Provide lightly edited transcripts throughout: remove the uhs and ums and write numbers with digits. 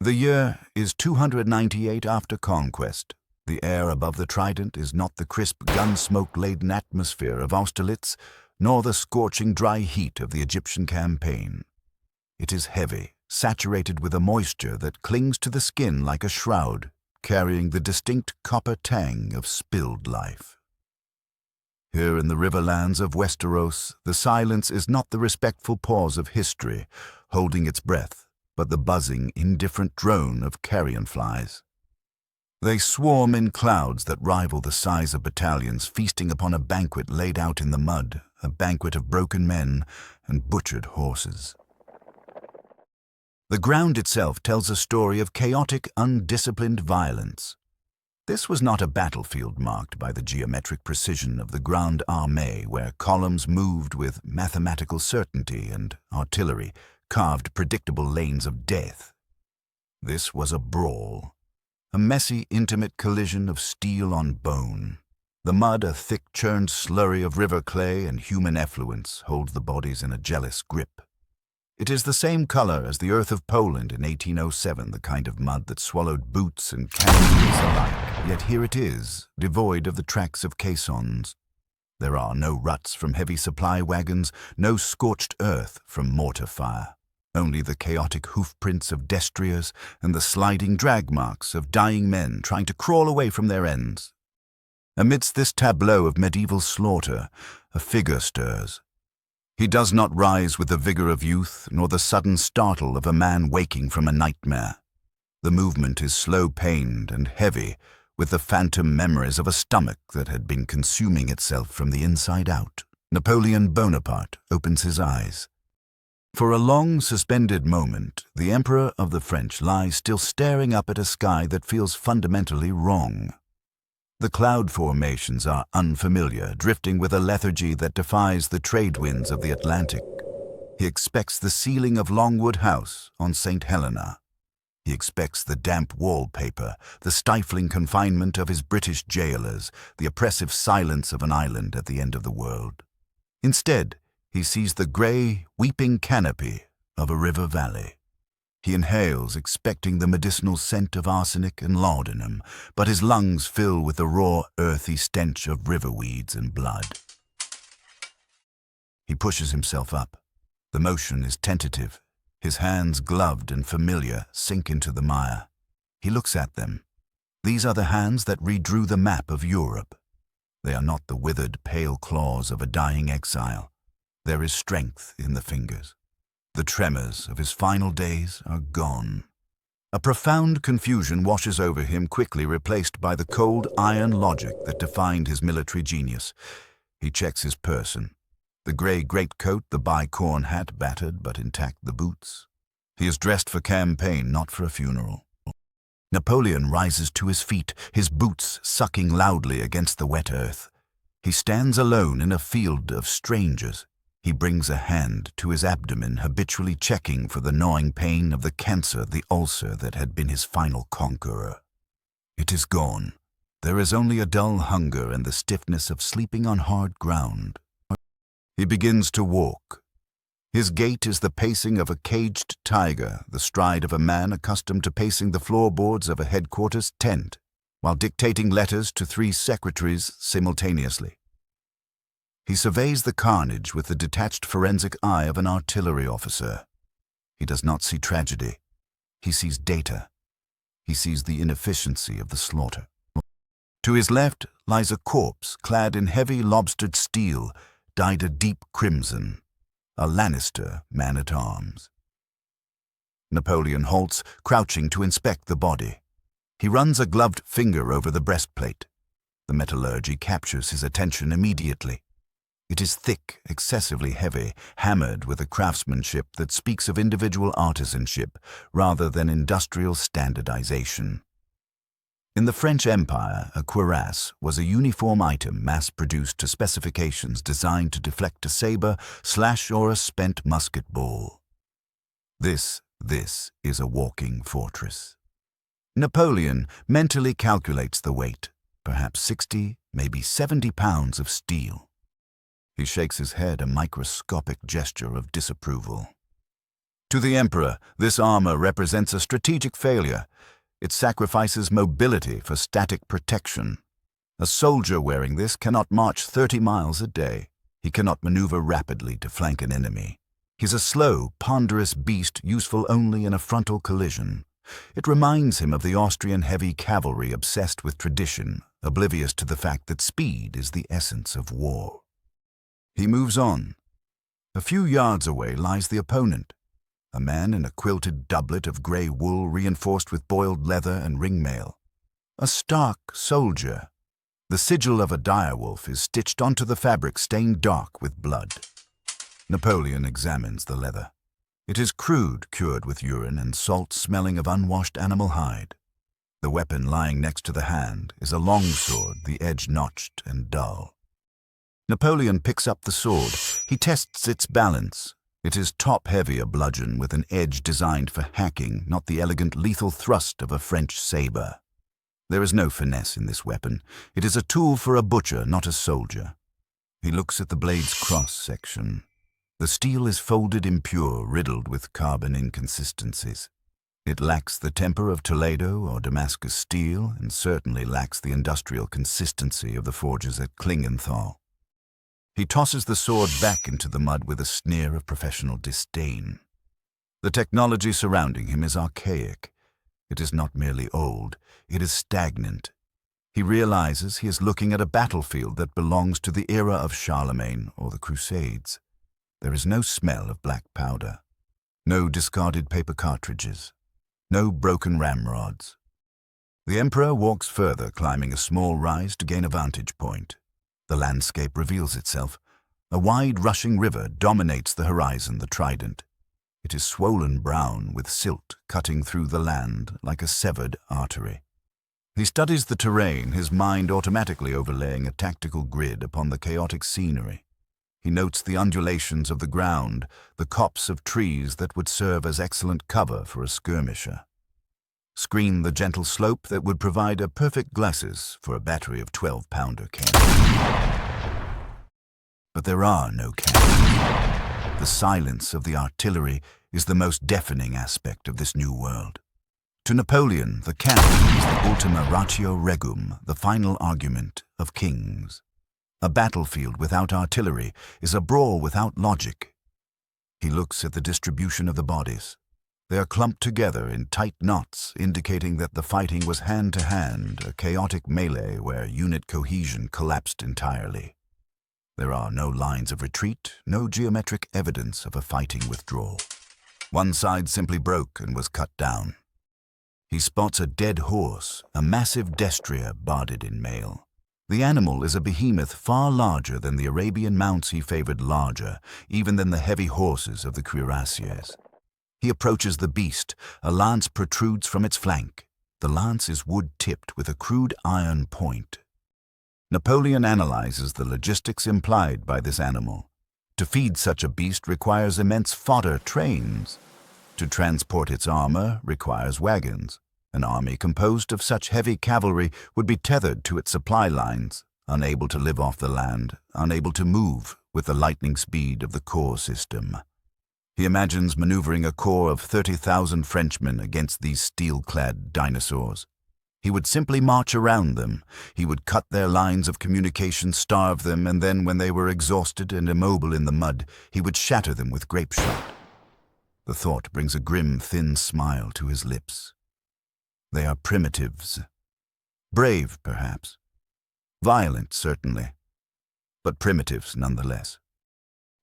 The year is 298 after conquest. The air above the Trident is not the crisp, gun-smoke-laden atmosphere of Austerlitz, nor the scorching dry heat of the Egyptian campaign. It is heavy, saturated with a moisture that clings to the skin like a shroud, carrying the distinct copper tang of spilled life. Here in the Riverlands of Westeros, the silence is not the respectful pause of history, holding its breath, but the buzzing, indifferent drone of carrion flies. They swarm in clouds that rival the size of battalions feasting upon a banquet laid out in the mud, a banquet of broken men and butchered horses. The ground itself tells a story of chaotic, undisciplined violence. This was not a battlefield marked by the geometric precision of the Grande Armée, where columns moved with mathematical certainty and artillery carved predictable lanes of death. This was a brawl, a messy, intimate collision of steel on bone. The mud, a thick, churned slurry of river clay and human effluence, holds the bodies in a jealous grip. It is the same color as the earth of Poland in 1807, the kind of mud that swallowed boots and canoes alike. Yet here it is, devoid of the tracks of caissons. There are no ruts from heavy supply wagons, no scorched earth from mortar fire. Only the chaotic hoofprints of destriers and the sliding drag marks of dying men trying to crawl away from their ends. Amidst this tableau of medieval slaughter, a figure stirs. He does not rise with the vigor of youth, nor the sudden startle of a man waking from a nightmare. The movement is slow-pained and heavy, with the phantom memories of a stomach that had been consuming itself from the inside out. Napoleon Bonaparte opens his eyes. For a long, suspended moment, the Emperor of the French lies still staring up at a sky that feels fundamentally wrong. The cloud formations are unfamiliar, drifting with a lethargy that defies the trade winds of the Atlantic. He expects the ceiling of Longwood House on St. Helena. He expects the damp wallpaper, the stifling confinement of his British jailers, the oppressive silence of an island at the end of the world. Instead, he sees the grey, weeping canopy of a river valley. He inhales, expecting the medicinal scent of arsenic and laudanum, but his lungs fill with the raw, earthy stench of river weeds and blood. He pushes himself up. The motion is tentative. His hands, gloved and familiar, sink into the mire. He looks at them. These are the hands that redrew the map of Europe. They are not the withered, pale claws of a dying exile. There is strength in the fingers. The tremors of his final days are gone. A profound confusion washes over him, quickly replaced by the cold iron logic that defined his military genius. He checks his person. The grey greatcoat, the bicorn hat, battered but intact the boots. He is dressed for campaign, not for a funeral. Napoleon rises to his feet, his boots sucking loudly against the wet earth. He stands alone in a field of strangers. He brings a hand to his abdomen, habitually checking for the gnawing pain of the cancer, the ulcer that had been his final conqueror. It is gone. There is only a dull hunger and the stiffness of sleeping on hard ground. He begins to walk. His gait is the pacing of a caged tiger, the stride of a man accustomed to pacing the floorboards of a headquarters tent, while dictating letters to 3 secretaries simultaneously. He surveys the carnage with the detached forensic eye of an artillery officer. He does not see tragedy. He sees data. He sees the inefficiency of the slaughter. To his left lies a corpse clad in heavy lobstered steel, dyed a deep crimson, a Lannister man-at-arms. Napoleon halts, crouching to inspect the body. He runs a gloved finger over the breastplate. The metallurgy captures his attention immediately. It is thick, excessively heavy, hammered with a craftsmanship that speaks of individual artisanship rather than industrial standardization. In the French Empire, a cuirass was a uniform item mass-produced to specifications designed to deflect a saber, slash, or a spent musket ball. This is a walking fortress. Napoleon mentally calculates the weight, perhaps 60, maybe 70 pounds of steel. He shakes his head, a microscopic gesture of disapproval. To the Emperor, this armor represents a strategic failure. It sacrifices mobility for static protection. A soldier wearing this cannot march 30 miles a day. He cannot maneuver rapidly to flank an enemy. He's a slow, ponderous beast useful only in a frontal collision. It reminds him of the Austrian heavy cavalry obsessed with tradition, oblivious to the fact that speed is the essence of war. He moves on. A few yards away lies the opponent, a man in a quilted doublet of grey wool reinforced with boiled leather and ringmail. A stark soldier. The sigil of a direwolf is stitched onto the fabric stained dark with blood. Napoleon examines the leather. It is crude, cured with urine and salt smelling of unwashed animal hide. The weapon lying next to the hand is a long sword, the edge notched and dull. Napoleon picks up the sword. He tests its balance. It is top-heavy, a bludgeon with an edge designed for hacking, not the elegant lethal thrust of a French saber. There is no finesse in this weapon. It is a tool for a butcher, not a soldier. He looks at the blade's cross-section. The steel is folded impure, riddled with carbon inconsistencies. It lacks the temper of Toledo or Damascus steel, and certainly lacks the industrial consistency of the forges at Klingenthal. He tosses the sword back into the mud with a sneer of professional disdain. The technology surrounding him is archaic. It is not merely old, it is stagnant. He realizes he is looking at a battlefield that belongs to the era of Charlemagne or the Crusades. There is no smell of black powder, no discarded paper cartridges, no broken ramrods. The Emperor walks further, climbing a small rise to gain a vantage point. The landscape reveals itself. A wide rushing river dominates the horizon, the Trident. It is swollen brown with silt cutting through the land like a severed artery. He studies the terrain, his mind automatically overlaying a tactical grid upon the chaotic scenery. He notes the undulations of the ground, the copse of trees that would serve as excellent cover for a skirmisher. Screen the gentle slope that would provide a perfect glacis for a battery of 12-pounder cannons. But there are no cannons. The silence of the artillery is the most deafening aspect of this new world. To Napoleon, the cannon is the ultima ratio regum, the final argument of kings. A battlefield without artillery is a brawl without logic. He looks at the distribution of the bodies. They are clumped together in tight knots, indicating that the fighting was hand-to-hand, a chaotic melee where unit cohesion collapsed entirely. There are no lines of retreat, no geometric evidence of a fighting withdrawal. One side simply broke and was cut down. He spots a dead horse, a massive destrier barded in mail. The animal is a behemoth far larger than the Arabian mounts he favored, larger even than the heavy horses of the cuirassiers. He approaches the beast. A lance protrudes from its flank. The lance is wood-tipped with a crude iron point. Napoleon analyzes the logistics implied by this animal. To feed such a beast requires immense fodder trains. To transport its armor requires wagons. An army composed of such heavy cavalry would be tethered to its supply lines, unable to live off the land, unable to move with the lightning speed of the corps system. He imagines maneuvering a corps of 30,000 Frenchmen against these steel-clad dinosaurs. He would simply march around them. He would cut their lines of communication, starve them, and then, when they were exhausted and immobile in the mud, he would shatter them with grape shot. The thought brings a grim, thin smile to his lips. They are primitives. Brave, perhaps. Violent, certainly. But primitives, nonetheless.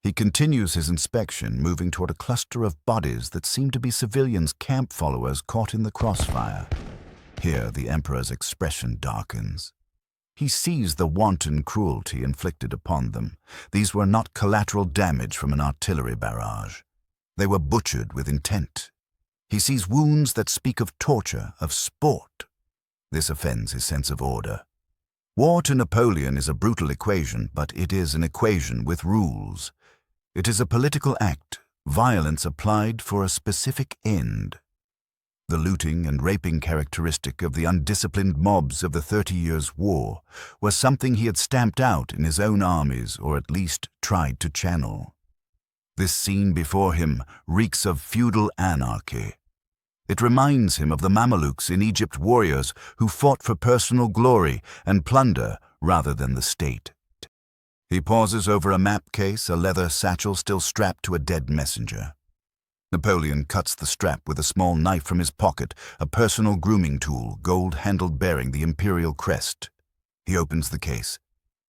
He continues his inspection, moving toward a cluster of bodies that seem to be civilians' camp followers caught in the crossfire. Here, the Emperor's expression darkens. He sees the wanton cruelty inflicted upon them. These were not collateral damage from an artillery barrage. They were butchered with intent. He sees wounds that speak of torture, of sport. This offends his sense of order. War to Napoleon is a brutal equation, but it is an equation with rules. It is a political act, violence applied for a specific end. The looting and raping characteristic of the undisciplined mobs of the 30 Years' War was something he had stamped out in his own armies, or at least tried to channel. This scene before him reeks of feudal anarchy. It reminds him of the Mamelukes in Egypt, warriors who fought for personal glory and plunder rather than the state. He pauses over a map case, a leather satchel still strapped to a dead messenger. Napoleon cuts the strap with a small knife from his pocket, a personal grooming tool, gold-handled, bearing the imperial crest. He opens the case.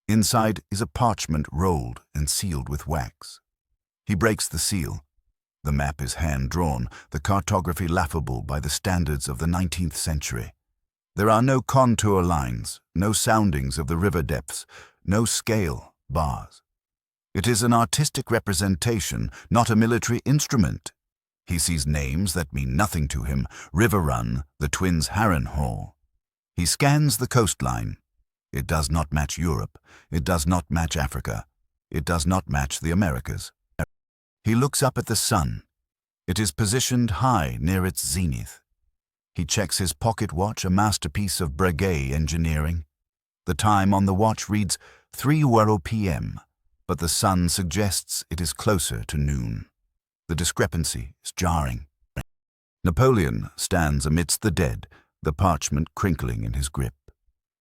Inside is a parchment rolled and sealed with wax. He breaks the seal. The map is hand-drawn, the cartography laughable by the standards of the 19th century. There are no contour lines, no soundings of the river depths, no scale bars. It is an artistic representation, not a military instrument. He sees names that mean nothing to him: River Run, the Twins Harrenhal. He scans the coastline. It does not match Europe. It does not match Africa. It does not match the Americas. He looks up at the sun. It is positioned high near its zenith. He checks his pocket watch, a masterpiece of Breguet engineering. The time on the watch reads 3 p.m., but the sun suggests it is closer to noon. The discrepancy is jarring. Napoleon stands amidst the dead, the parchment crinkling in his grip.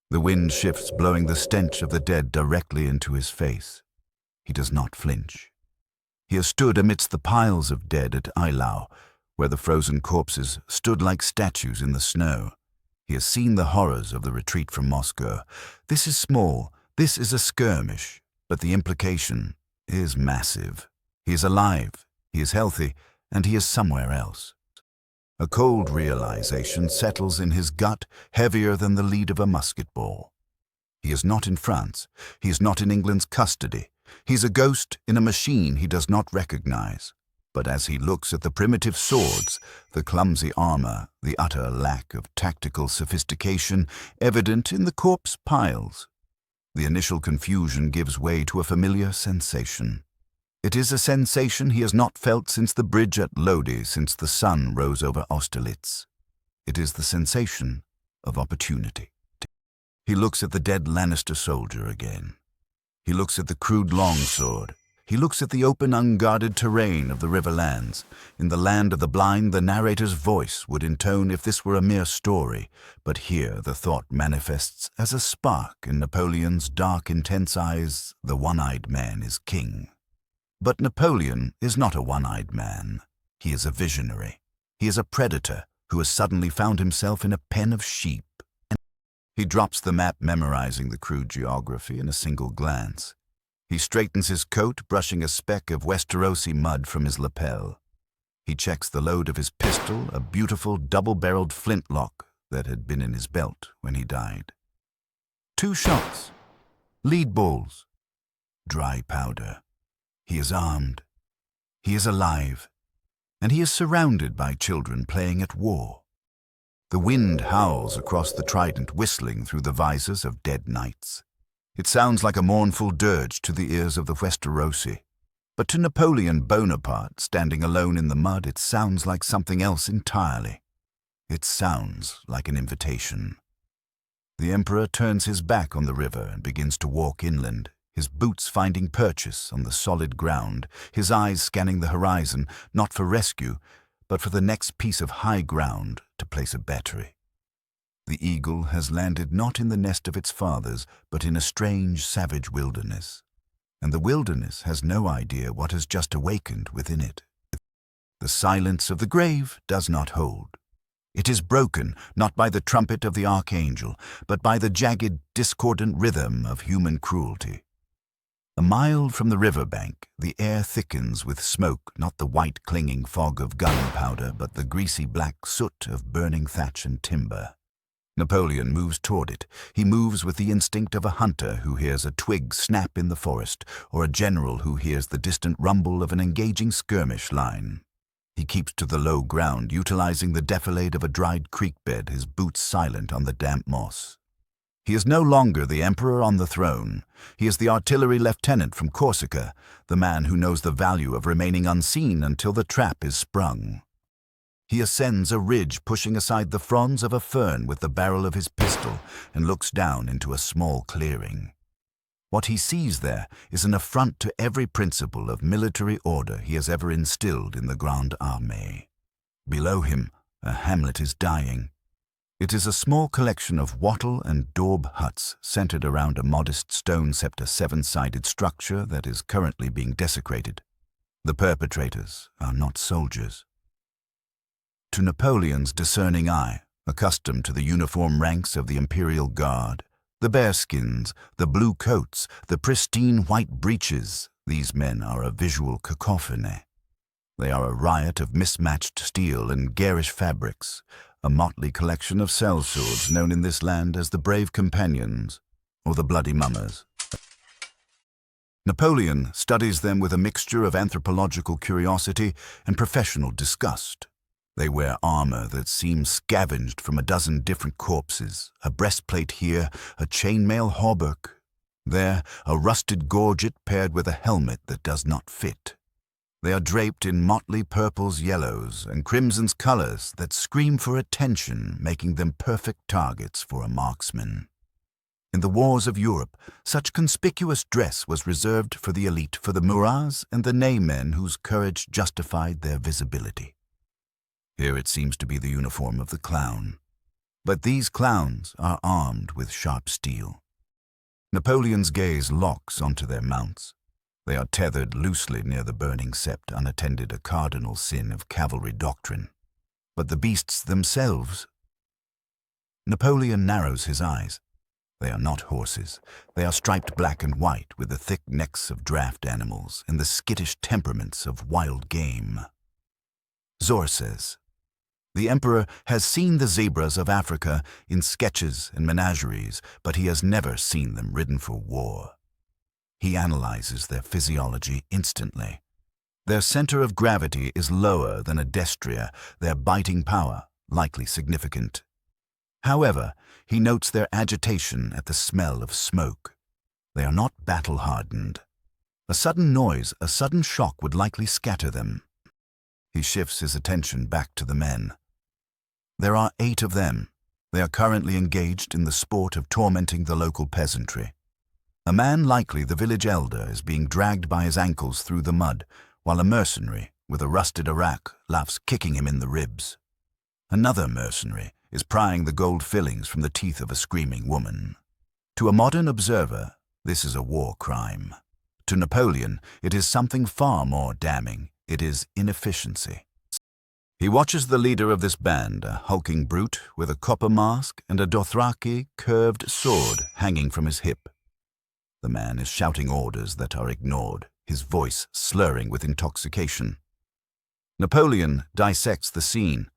The wind shifts, blowing the stench of the dead directly into his face. He does not flinch. He has stood amidst the piles of dead at Eylau, where the frozen corpses stood like statues in the snow. He has seen the horrors of the retreat from Moscow. This is small, this is a skirmish, but the implication is massive. He is alive, he is healthy, and he is somewhere else. A cold realization settles in his gut, heavier than the lead of a musket ball. He is not in France. He is not in England's custody. He's a ghost in a machine he does not recognize. But as he looks at the primitive swords, the clumsy armor, the utter lack of tactical sophistication evident in the corpse piles, the initial confusion gives way to a familiar sensation. It is a sensation he has not felt since the bridge at Lodi, since the sun rose over Austerlitz. It is the sensation of opportunity. He looks at the dead Lannister soldier again. He looks at the crude longsword. He looks at the open, unguarded terrain of the Riverlands. In the land of the blind, the narrator's voice would intone if this were a mere story, but here the thought manifests as a spark in Napoleon's dark, intense eyes. The one-eyed man is king. But Napoleon is not a one-eyed man. He is a visionary. He is a predator who has suddenly found himself in a pen of sheep. He drops the map, memorizing the crude geography in a single glance. He straightens his coat, brushing a speck of Westerosi mud from his lapel. He checks the load of his pistol, a beautiful double-barreled flintlock that had been in his belt when he died. 2 shots, lead balls, dry powder. He is armed. He is alive. And he is surrounded by children playing at war. The wind howls across the trident, whistling through the visors of dead knights. It sounds like a mournful dirge to the ears of the Westerosi. But to Napoleon Bonaparte, standing alone in the mud, it sounds like something else entirely. It sounds like an invitation. The Emperor turns his back on the river and begins to walk inland, his boots finding purchase on the solid ground, his eyes scanning the horizon, not for rescue, but for the next piece of high ground to place a battery. The eagle has landed not in the nest of its fathers, but in a strange, savage wilderness. And the wilderness has no idea what has just awakened within it. The silence of the grave does not hold. It is broken, not by the trumpet of the archangel, but by the jagged, discordant rhythm of human cruelty. A mile from the riverbank, the air thickens with smoke, not the white clinging fog of gunpowder, but the greasy black soot of burning thatch and timber. Napoleon moves toward it. He moves with the instinct of a hunter who hears a twig snap in the forest, or a general who hears the distant rumble of an engaging skirmish line. He keeps to the low ground, utilizing the defilade of a dried creek bed, his boots silent on the damp moss. He is no longer the emperor on the throne. He is the artillery lieutenant from Corsica, the man who knows the value of remaining unseen until the trap is sprung. He ascends a ridge, pushing aside the fronds of a fern with the barrel of his pistol, and looks down into a small clearing. What he sees there is an affront to every principle of military order he has ever instilled in the Grande Armée. Below him, a hamlet is dying. It is a small collection of wattle and daub huts centered around a modest stone-scepter seven-sided structure that is currently being desecrated. The perpetrators are not soldiers. To Napoleon's discerning eye, accustomed to the uniform ranks of the Imperial Guard, the bearskins, the blue coats, the pristine white breeches, these men are a visual cacophony. They are a riot of mismatched steel and garish fabrics, a motley collection of sellswords known in this land as the Brave Companions or the Bloody Mummers. Napoleon studies them with a mixture of anthropological curiosity and professional disgust. They wear armor that seems scavenged from a dozen different corpses, a breastplate here, a chainmail hauberk, there a rusted gorget paired with a helmet that does not fit. They are draped in motley purples, yellows, and crimsons colors that scream for attention, making them perfect targets for a marksman. In the wars of Europe, such conspicuous dress was reserved for the elite, for the Murats and the Ney men whose courage justified their visibility. Here it seems to be the uniform of the clown. But these clowns are armed with sharp steel. Napoleon's gaze locks onto their mounts. They are tethered loosely near the burning sept, unattended, a cardinal sin of cavalry doctrine. But the beasts themselves... Napoleon narrows his eyes. They are not horses. They are striped black and white with the thick necks of draft animals and the skittish temperaments of wild game. Zor says, "The Emperor has seen the zebras of Africa in sketches and menageries, but he has never seen them ridden for war." He analyzes their physiology instantly. Their center of gravity is lower than a destrier, their biting power likely significant. However, he notes their agitation at the smell of smoke. They are not battle-hardened. A sudden noise, a sudden shock would likely scatter them. He shifts his attention back to the men. There are 8 of them. They are currently engaged in the sport of tormenting the local peasantry. A man, likely the village elder, is being dragged by his ankles through the mud, while a mercenary, with a rusted arak, laughs, kicking him in the ribs. Another mercenary is prying the gold fillings from the teeth of a screaming woman. To a modern observer, this is a war crime. To Napoleon, it is something far more damning. It is inefficiency. He watches the leader of this band, a hulking brute with a copper mask and a Dothraki curved sword hanging from his hip. The man is shouting orders that are ignored, his voice slurring with intoxication. Napoleon dissects the scene.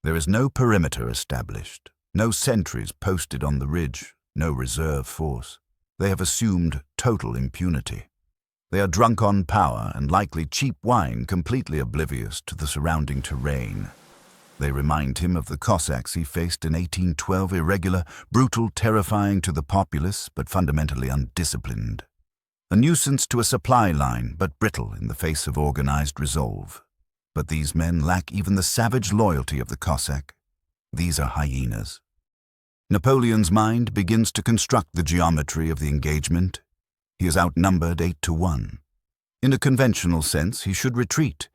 There is no perimeter established, no sentries posted on the ridge, no reserve force. They have assumed total impunity. They are drunk on power and likely cheap wine, completely oblivious to the surrounding terrain. They remind him of the Cossacks he faced in 1812, irregular, brutal, terrifying to the populace, but fundamentally undisciplined. A nuisance to a supply line, but brittle in the face of organized resolve. But these men lack even the savage loyalty of the Cossack. These are hyenas. Napoleon's mind begins to construct the geometry of the engagement. He is outnumbered 8-1. In a conventional sense, he should retreat.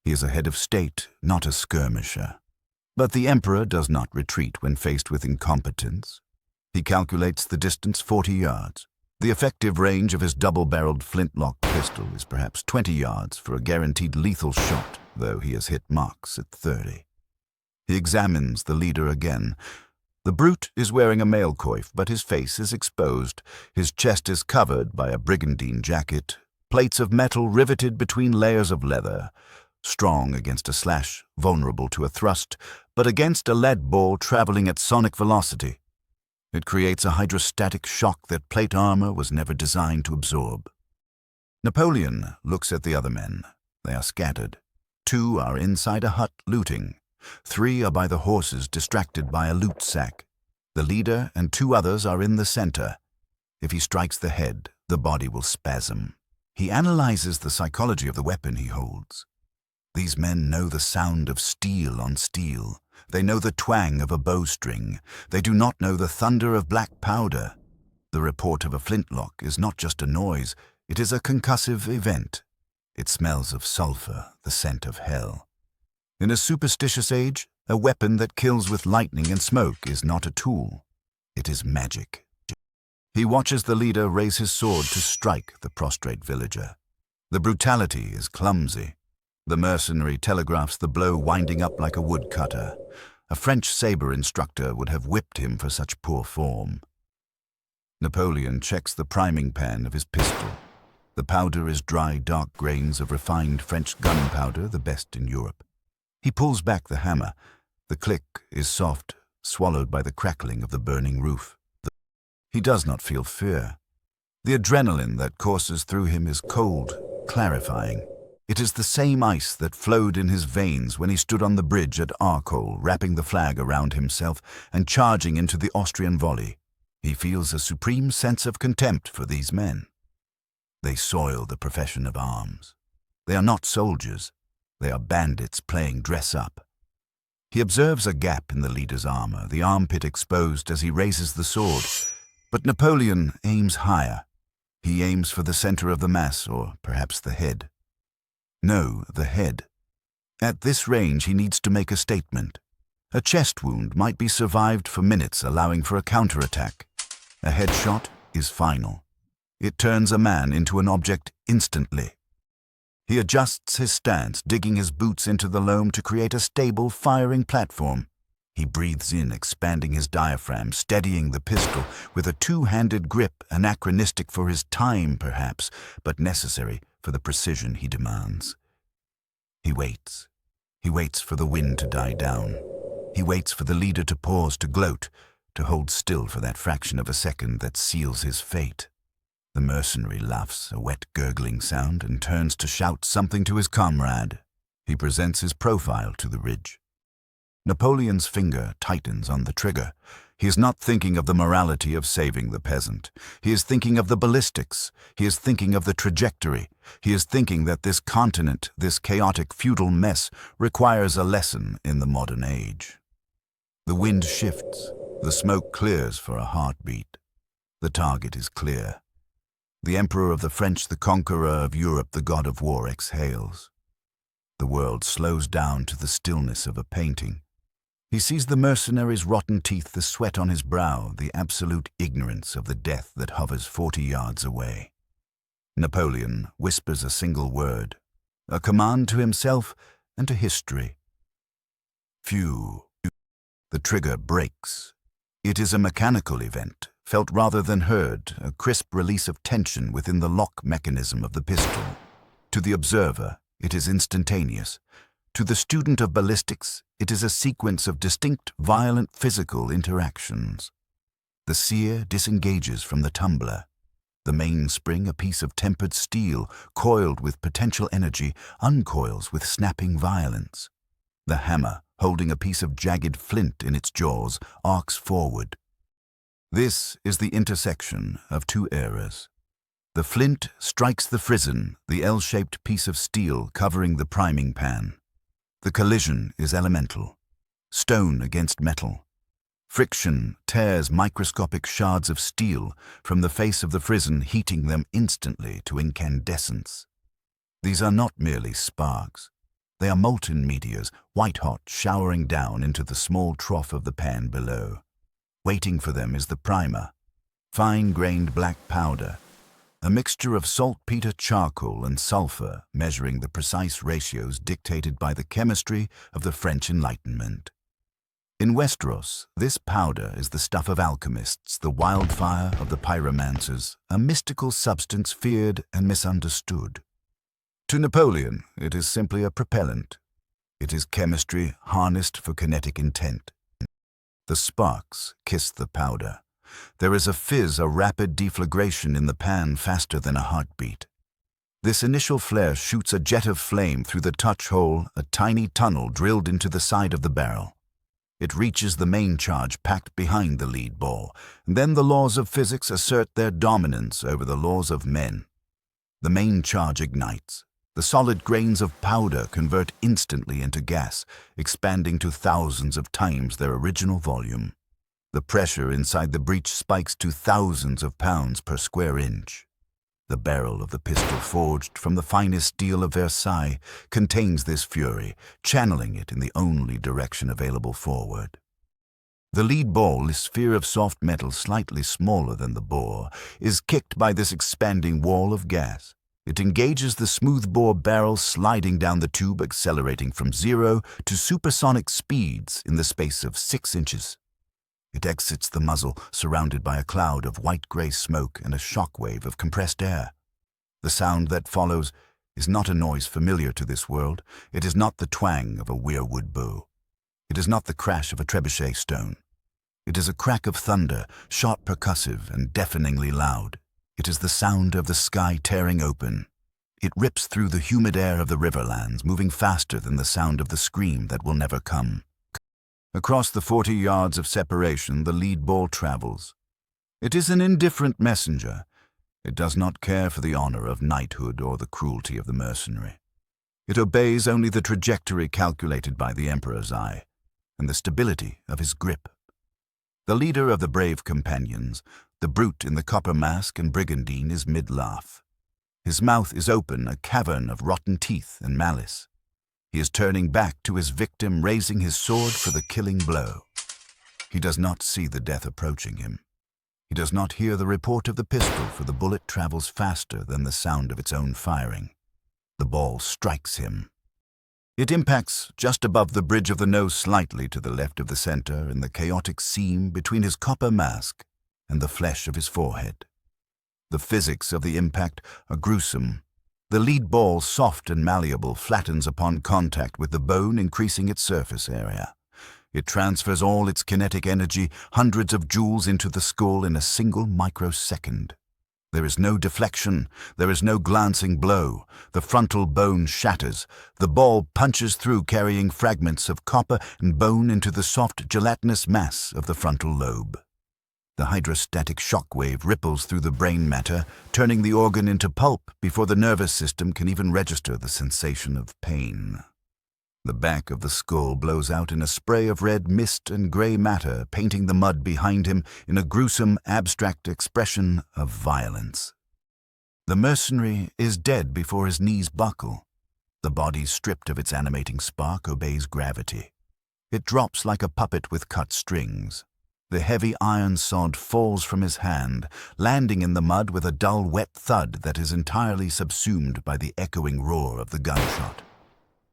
He is a head of state, not a skirmisher. But the Emperor does not retreat when faced with incompetence. He calculates the distance 40 yards. The effective range of his double-barreled flintlock pistol is perhaps 20 yards for a guaranteed lethal shot, though he has hit marks at 30. He examines the leader again. The brute is wearing a mail coif, but his face is exposed. His chest is covered by a brigandine jacket, plates of metal riveted between layers of leather. Strong against a slash, vulnerable to a thrust, but against a lead ball traveling at sonic velocity. It creates a hydrostatic shock that plate armor was never designed to absorb. Napoleon looks at the other men. They are scattered. 2 are inside a hut looting. 3 are by the horses, distracted by a loot sack. The leader and 2 others are in the center. If he strikes the head, the body will spasm. He analyzes the psychology of the weapon he holds. These men know the sound of steel on steel. They know the twang of a bowstring. They do not know the thunder of black powder. The report of a flintlock is not just a noise, it is a concussive event. It smells of sulfur, the scent of hell. In a superstitious age, a weapon that kills with lightning and smoke is not a tool. It is magic. He watches the leader raise his sword to strike the prostrate villager. The brutality is clumsy. The mercenary telegraphs the blow winding up like a woodcutter. A French saber instructor would have whipped him for such poor form. Napoleon checks the priming pan of his pistol. The powder is dry, dark grains of refined French gunpowder, the best in Europe. He pulls back the hammer. The click is soft, swallowed by the crackling of the burning roof. He does not feel fear. The adrenaline that courses through him is cold, clarifying. It is the same ice that flowed in his veins when he stood on the bridge at Arcole, wrapping the flag around himself and charging into the Austrian volley. He feels a supreme sense of contempt for these men. They soil the profession of arms. They are not soldiers. They are bandits playing dress-up. He observes a gap in the leader's armor, the armpit exposed as he raises the sword. But Napoleon aims higher. He aims for the center of the mass, or perhaps the head. No, the head. At this range, he needs to make a statement. A chest wound might be survived for minutes, allowing for a counterattack. A headshot is final. It turns a man into an object instantly. He adjusts his stance, digging his boots into the loam to create a stable firing platform. He breathes in, expanding his diaphragm, steadying the pistol with a two-handed grip, anachronistic for his time, perhaps, but necessary for the precision he demands. He waits. He waits for the wind to die down. He waits for the leader to pause, to gloat, to hold still for that fraction of a second that seals his fate. The mercenary laughs, a wet gurgling sound, and turns to shout something to his comrade. He presents his profile to the ridge. Napoleon's finger tightens on the trigger. He is not thinking of the morality of saving the peasant. He is thinking of the ballistics. He is thinking of the trajectory. He is thinking that this continent, this chaotic feudal mess, requires a lesson in the modern age. The wind shifts. The smoke clears for a heartbeat. The target is clear. The Emperor of the French, the conqueror of Europe, the god of war, exhales. The world slows down to the stillness of a painting. He sees the mercenary's rotten teeth, the sweat on his brow, the absolute ignorance of the death that hovers 40 yards away. Napoleon whispers a single word, a command to himself and to history. Phew. The trigger breaks. It is a mechanical event, felt rather than heard, a crisp release of tension within the lock mechanism of the pistol. To the observer, it is instantaneous. To the student of ballistics, it is a sequence of distinct, violent physical interactions. The sear disengages from the tumbler. The mainspring, a piece of tempered steel, coiled with potential energy, uncoils with snapping violence. The hammer, holding a piece of jagged flint in its jaws, arcs forward. This is the intersection of two eras. The flint strikes the frizzen, the L-shaped piece of steel covering the priming pan. The collision is elemental. Stone against metal. Friction tears microscopic shards of steel from the face of the frizzen, heating them instantly to incandescence. These are not merely sparks. They are molten meteors, white-hot, showering down into the small trough of the pan below. Waiting for them is the primer, fine-grained black powder, a mixture of saltpeter, charcoal, and sulfur, measuring the precise ratios dictated by the chemistry of the French Enlightenment. In Westeros, this powder is the stuff of alchemists, the wildfire of the pyromancers, a mystical substance feared and misunderstood. To Napoleon, it is simply a propellant. It is chemistry harnessed for kinetic intent. The sparks kiss the powder. There is a fizz, a rapid deflagration in the pan faster than a heartbeat. This initial flare shoots a jet of flame through the touch hole, a tiny tunnel drilled into the side of the barrel. It reaches the main charge packed behind the lead ball, and then the laws of physics assert their dominance over the laws of men. The main charge ignites. The solid grains of powder convert instantly into gas, expanding to thousands of times their original volume. The pressure inside the breech spikes to thousands of pounds per square inch. The barrel of the pistol, forged from the finest steel of Versailles, contains this fury, channeling it in the only direction available forward. The lead ball, a sphere of soft metal slightly smaller than the bore, is kicked by this expanding wall of gas. It engages the smooth-bore barrel, sliding down the tube, accelerating from 0 to supersonic speeds in the space of 6 inches. It exits the muzzle, surrounded by a cloud of white-gray smoke and a shockwave of compressed air. The sound that follows is not a noise familiar to this world. It is not the twang of a weirwood bow. It is not the crash of a trebuchet stone. It is a crack of thunder, sharp, percussive, and deafeningly loud. It is the sound of the sky tearing open. It rips through the humid air of the Riverlands, moving faster than the sound of the scream that will never come. Across the 40 yards of separation, the lead ball travels. It is an indifferent messenger. It does not care for the honor of knighthood or the cruelty of the mercenary. It obeys only the trajectory calculated by the Emperor's eye and the stability of his grip. The leader of the brave companions, the brute in the copper mask and brigandine, is mid-laugh. His mouth is open, a cavern of rotten teeth and malice. He is turning back to his victim, raising his sword for the killing blow. He does not see the death approaching him. He does not hear the report of the pistol, for the bullet travels faster than the sound of its own firing. The ball strikes him. It impacts just above the bridge of the nose, slightly to the left of the center, in the chaotic seam between his copper mask and the flesh of his forehead. The physics of the impact are gruesome. The lead ball, soft and malleable, flattens upon contact with the bone, increasing its surface area. It transfers all its kinetic energy, hundreds of joules, into the skull in a single microsecond. There is no deflection. There is no glancing blow. The frontal bone shatters. The ball punches through, carrying fragments of copper and bone into the soft, gelatinous mass of the frontal lobe. The hydrostatic shock wave ripples through the brain matter, turning the organ into pulp before the nervous system can even register the sensation of pain. The back of the skull blows out in a spray of red mist and gray matter, painting the mud behind him in a gruesome, abstract expression of violence. The mercenary is dead before his knees buckle. The body, stripped of its animating spark, obeys gravity. It drops like a puppet with cut strings. The heavy iron sod falls from his hand, landing in the mud with a dull, wet thud that is entirely subsumed by the echoing roar of the gunshot.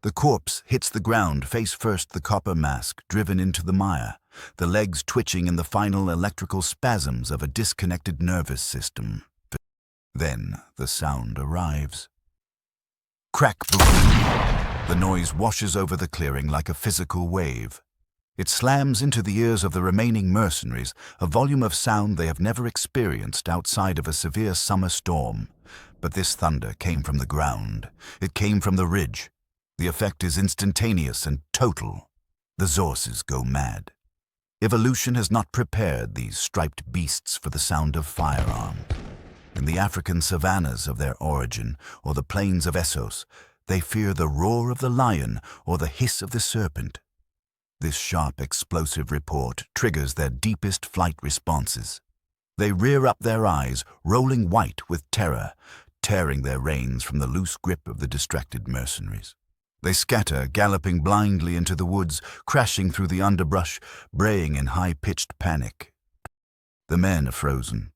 The corpse hits the ground, face first, the copper mask driven into the mire, the legs twitching in the final electrical spasms of a disconnected nervous system. Then the sound arrives. Crack, boom! The noise washes over the clearing like a physical wave. It slams into the ears of the remaining mercenaries, a volume of sound they have never experienced outside of a severe summer storm. But this thunder came from the ground. It came from the ridge. The effect is instantaneous and total. The Zorses go mad. Evolution has not prepared these striped beasts for the sound of firearms. In the African savannas of their origin, or the plains of Essos, they fear the roar of the lion or the hiss of the serpent. This sharp, explosive report triggers their deepest flight responses. They rear up their eyes, rolling white with terror, tearing their reins from the loose grip of the distracted mercenaries. They scatter, galloping blindly into the woods, crashing through the underbrush, braying in high-pitched panic. The men are frozen.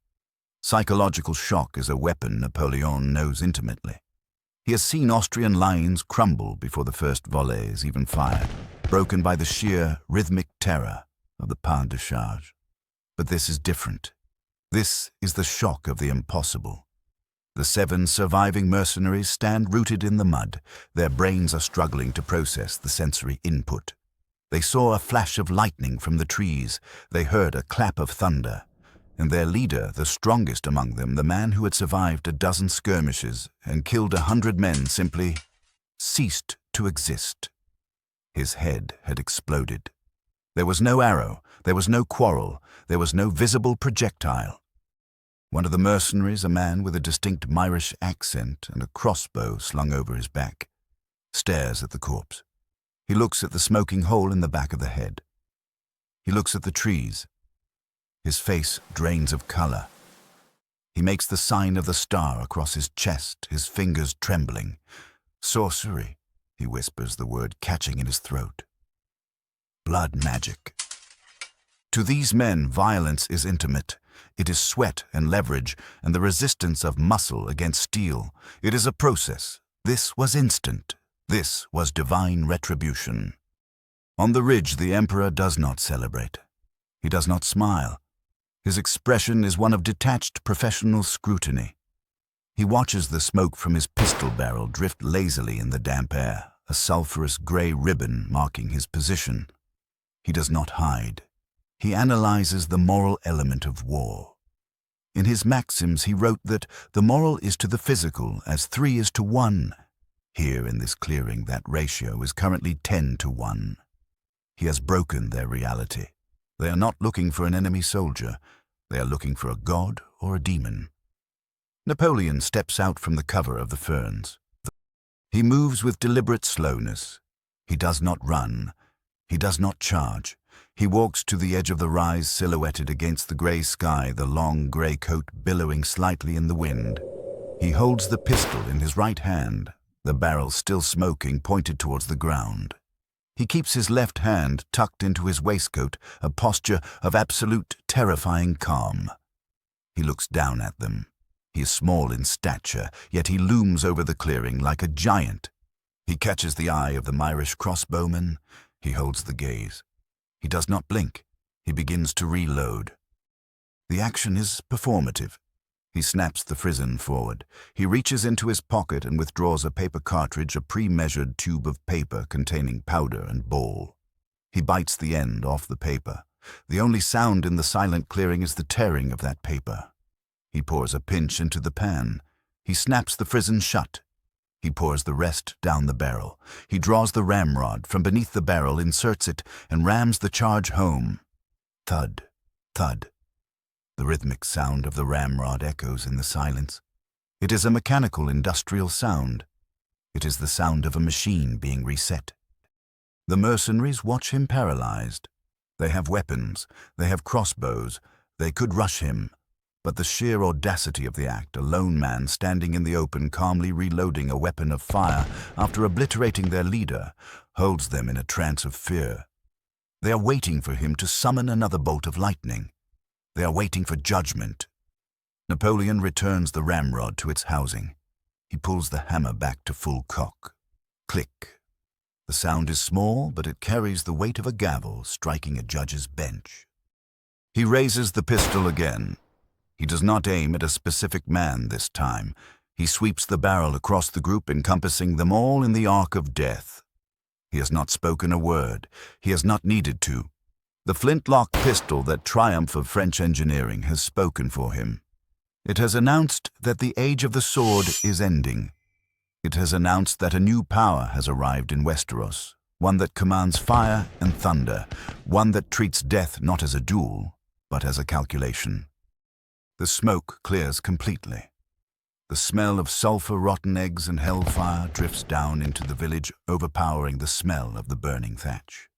Psychological shock is a weapon Napoleon knows intimately. He has seen Austrian lines crumble before the first volley is even fired, broken by the sheer, rhythmic terror of the pas de charge. But this is different. This is the shock of the impossible. The 7 surviving mercenaries stand rooted in the mud. Their brains are struggling to process the sensory input. They saw a flash of lightning from the trees. They heard a clap of thunder. And their leader, the strongest among them, the man who had survived a dozen skirmishes and killed 100 men, simply ceased to exist. His head had exploded. There was no arrow, there was no quarrel, there was no visible projectile. One of the mercenaries, a man with a distinct Myrish accent and a crossbow slung over his back, stares at the corpse. He looks at the smoking hole in the back of the head. He looks at the trees. His face drains of color. He makes the sign of the star across his chest, his fingers trembling. Sorcery, he whispers the word catching in his throat. Blood magic. To these men, violence is intimate. It is sweat and leverage and the resistance of muscle against steel. It is a process. This was instant. This was divine retribution. On the ridge, the Emperor does not celebrate. He does not smile. His expression is one of detached professional scrutiny. He watches the smoke from his pistol barrel drift lazily in the damp air, a sulphurous gray ribbon marking his position. He does not hide. He analyzes the moral element of war. In his maxims, he wrote that the moral is to the physical as 3 is to 1. Here in this clearing, that ratio is currently 10 to 1. He has broken their reality. They are not looking for an enemy soldier. They are looking for a god or a demon. Napoleon steps out from the cover of the ferns. He moves with deliberate slowness. He does not run. He does not charge. He walks to the edge of the rise, silhouetted against the gray sky, the long gray coat billowing slightly in the wind. He holds the pistol in his right hand, the barrel still smoking, pointed towards the ground. He keeps his left hand tucked into his waistcoat, a posture of absolute, terrifying calm. He looks down at them. He is small in stature, yet he looms over the clearing like a giant. He catches the eye of the Myrish crossbowman. He holds the gaze. He does not blink. He begins to reload. The action is performative. He snaps the frizzen forward. He reaches into his pocket and withdraws a paper cartridge, a pre-measured tube of paper containing powder and ball. He bites the end off the paper. The only sound in the silent clearing is the tearing of that paper. He pours a pinch into the pan. He snaps the frizzen shut. He pours the rest down the barrel. He draws the ramrod from beneath the barrel, inserts it, and rams the charge home. Thud, thud. The rhythmic sound of the ramrod echoes in the silence. It is a mechanical, industrial sound. It is the sound of a machine being reset. The mercenaries watch him paralyzed. They have weapons. They have crossbows. They could rush him. But the sheer audacity of the act, a lone man standing in the open, calmly reloading a weapon of fire after obliterating their leader, holds them in a trance of fear. They are waiting for him to summon another bolt of lightning. They are waiting for judgment. Napoleon returns the ramrod to its housing. He pulls the hammer back to full cock. Click. The sound is small, but it carries the weight of a gavel striking a judge's bench. He raises the pistol again. He does not aim at a specific man this time. He sweeps the barrel across the group, encompassing them all in the arc of death. He has not spoken a word. He has not needed to. The Flintlock pistol, that triumph of French engineering, has spoken for him. It has announced that the age of the sword is ending. It has announced that a new power has arrived in Westeros, one that commands fire and thunder, one that treats death not as a duel, but as a calculation. The smoke clears completely. The smell of sulphur, rotten eggs, and hellfire drifts down into the village, overpowering the smell of the burning thatch.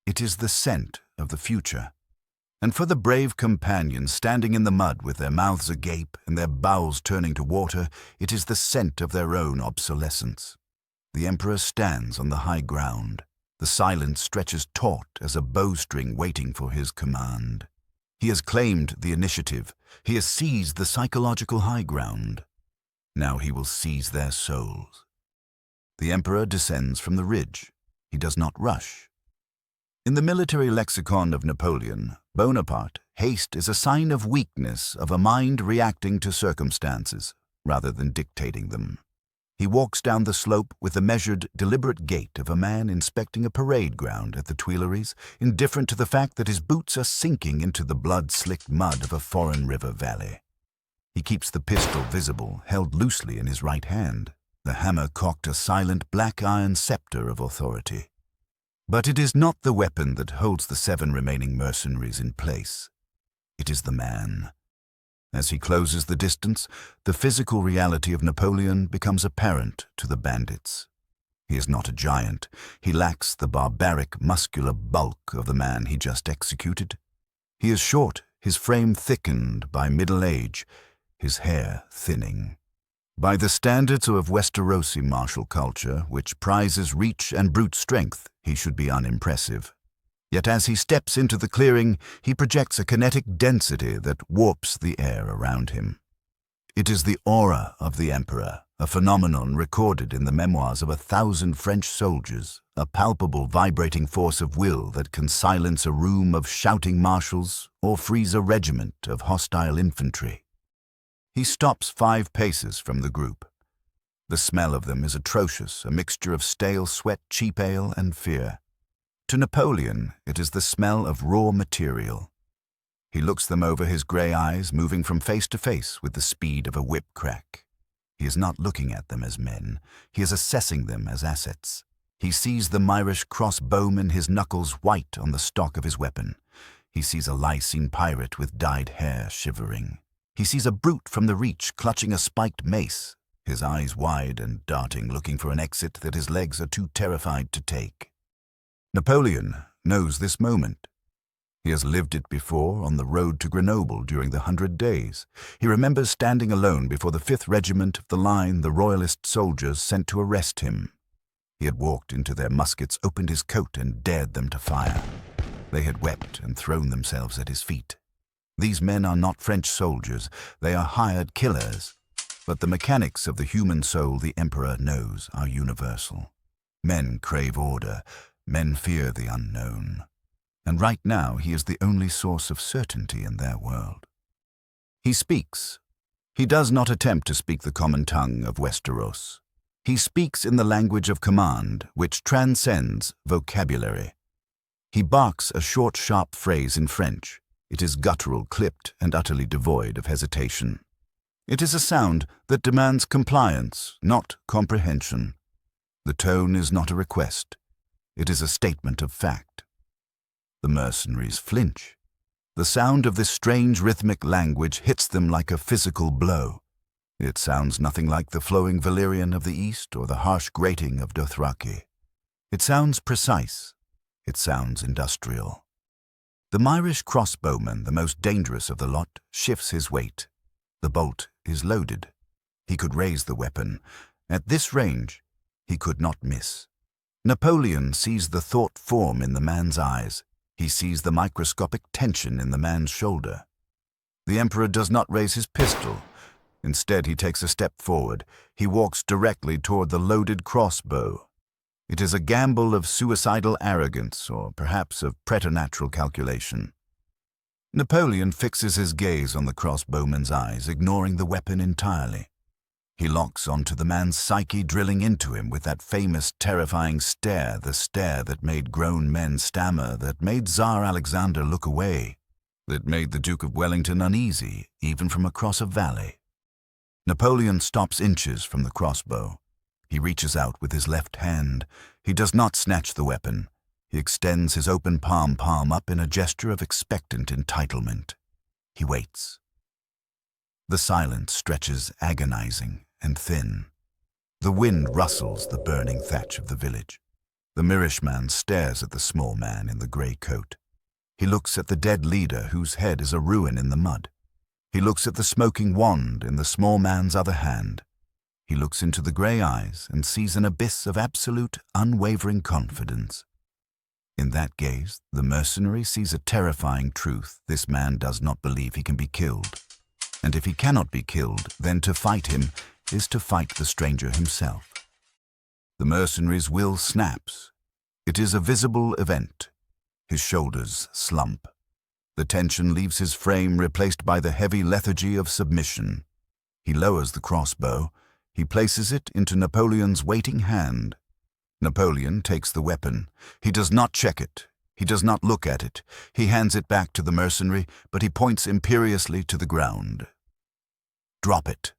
It is the scent of the future. And for the brave companions standing in the mud with their mouths agape and their bowels turning to water, it is the scent of their own obsolescence. The Emperor stands on the high ground. The silence stretches taut as a bowstring waiting for his command. He has claimed the initiative. He has seized the psychological high ground. Now he will seize their souls. The Emperor descends from the ridge. He does not rush. In the military lexicon of Napoleon Bonaparte, haste is a sign of weakness, of a mind reacting to circumstances, rather than dictating them. He walks down the slope with the measured, deliberate gait of a man inspecting a parade ground at the Tuileries, indifferent to the fact that his boots are sinking into the blood-slicked mud of a foreign river valley. He keeps the pistol visible, held loosely in his right hand, the hammer cocked, a silent black iron scepter of authority. But it is not the weapon that holds the 7 remaining mercenaries in place. It is the man. As he closes the distance, the physical reality of Napoleon becomes apparent to the bandits. He is not a giant. He lacks the barbaric, muscular bulk of the man he just executed. He is short, his frame thickened by middle age, his hair thinning. By the standards of Westerosi martial culture, which prizes reach and brute strength, he should be unimpressive. Yet as he steps into the clearing, he projects a kinetic density that warps the air around him. It is the aura of the Emperor, a phenomenon recorded in the memoirs of 1,000 French soldiers, a palpable vibrating force of will that can silence a room of shouting marshals or freeze a regiment of hostile infantry. He stops 5 paces from the group. The smell of them is atrocious, a mixture of stale sweat, cheap ale, and fear. To Napoleon, it is the smell of raw material. He looks them over his grey eyes, moving from face to face with the speed of a whip crack. He is not looking at them as men. He is assessing them as assets. He sees the Irish crossbowman, his knuckles white on the stock of his weapon. He sees a Lycene pirate with dyed hair shivering. He sees a brute from the Reach clutching a spiked mace, his eyes wide and darting, looking for an exit that his legs are too terrified to take. Napoleon knows this moment. He has lived it before on the road to Grenoble during the 100 Days. He remembers standing alone before the 5th Regiment of the line the Royalist soldiers sent to arrest him. He had walked into their muskets, opened his coat, and dared them to fire. They had wept and thrown themselves at his feet. These men are not French soldiers, they are hired killers. But the mechanics of the human soul the Emperor knows are universal. Men crave order, men fear the unknown. And right now he is the only source of certainty in their world. He speaks. He does not attempt to speak the common tongue of Westeros. He speaks in the language of command, which transcends vocabulary. He barks a short, sharp phrase in French. It is guttural, clipped, and utterly devoid of hesitation. It is a sound that demands compliance, not comprehension. The tone is not a request. It is a statement of fact. The mercenaries flinch. The sound of this strange rhythmic language hits them like a physical blow. It sounds nothing like the flowing Valyrian of the East or the harsh grating of Dothraki. It sounds precise. It sounds industrial. The Irish crossbowman, the most dangerous of the lot, shifts his weight. The bolt is loaded. He could raise the weapon. At this range, he could not miss. Napoleon sees the thought form in the man's eyes. He sees the microscopic tension in the man's shoulder. The Emperor does not raise his pistol. Instead, he takes a step forward. He walks directly toward the loaded crossbow. It is a gamble of suicidal arrogance, or perhaps of preternatural calculation. Napoleon fixes his gaze on the crossbowman's eyes, ignoring the weapon entirely. He locks onto the man's psyche, drilling into him with that famous, terrifying stare, the stare that made grown men stammer, that made Tsar Alexander look away, that made the Duke of Wellington uneasy, even from across a valley. Napoleon stops inches from the crossbow. He reaches out with his left hand. He does not snatch the weapon. He extends his open palm up in a gesture of expectant entitlement. He waits. The silence stretches agonizing and thin. The wind rustles the burning thatch of the village. The Mirish man stares at the small man in the grey coat. He looks at the dead leader whose head is a ruin in the mud. He looks at the smoking wand in the small man's other hand. He looks into the grey eyes and sees an abyss of absolute, unwavering confidence. In that gaze, the mercenary sees a terrifying truth. This man does not believe he can be killed. And if he cannot be killed, then to fight him is to fight the stranger himself. The mercenary's will snaps. It is a visible event. His shoulders slump. The tension leaves his frame, replaced by the heavy lethargy of submission. He lowers the crossbow. He places it into Napoleon's waiting hand. Napoleon takes the weapon. He does not check it. He does not look at it. He hands it back to the mercenary, but he points imperiously to the ground. Drop it.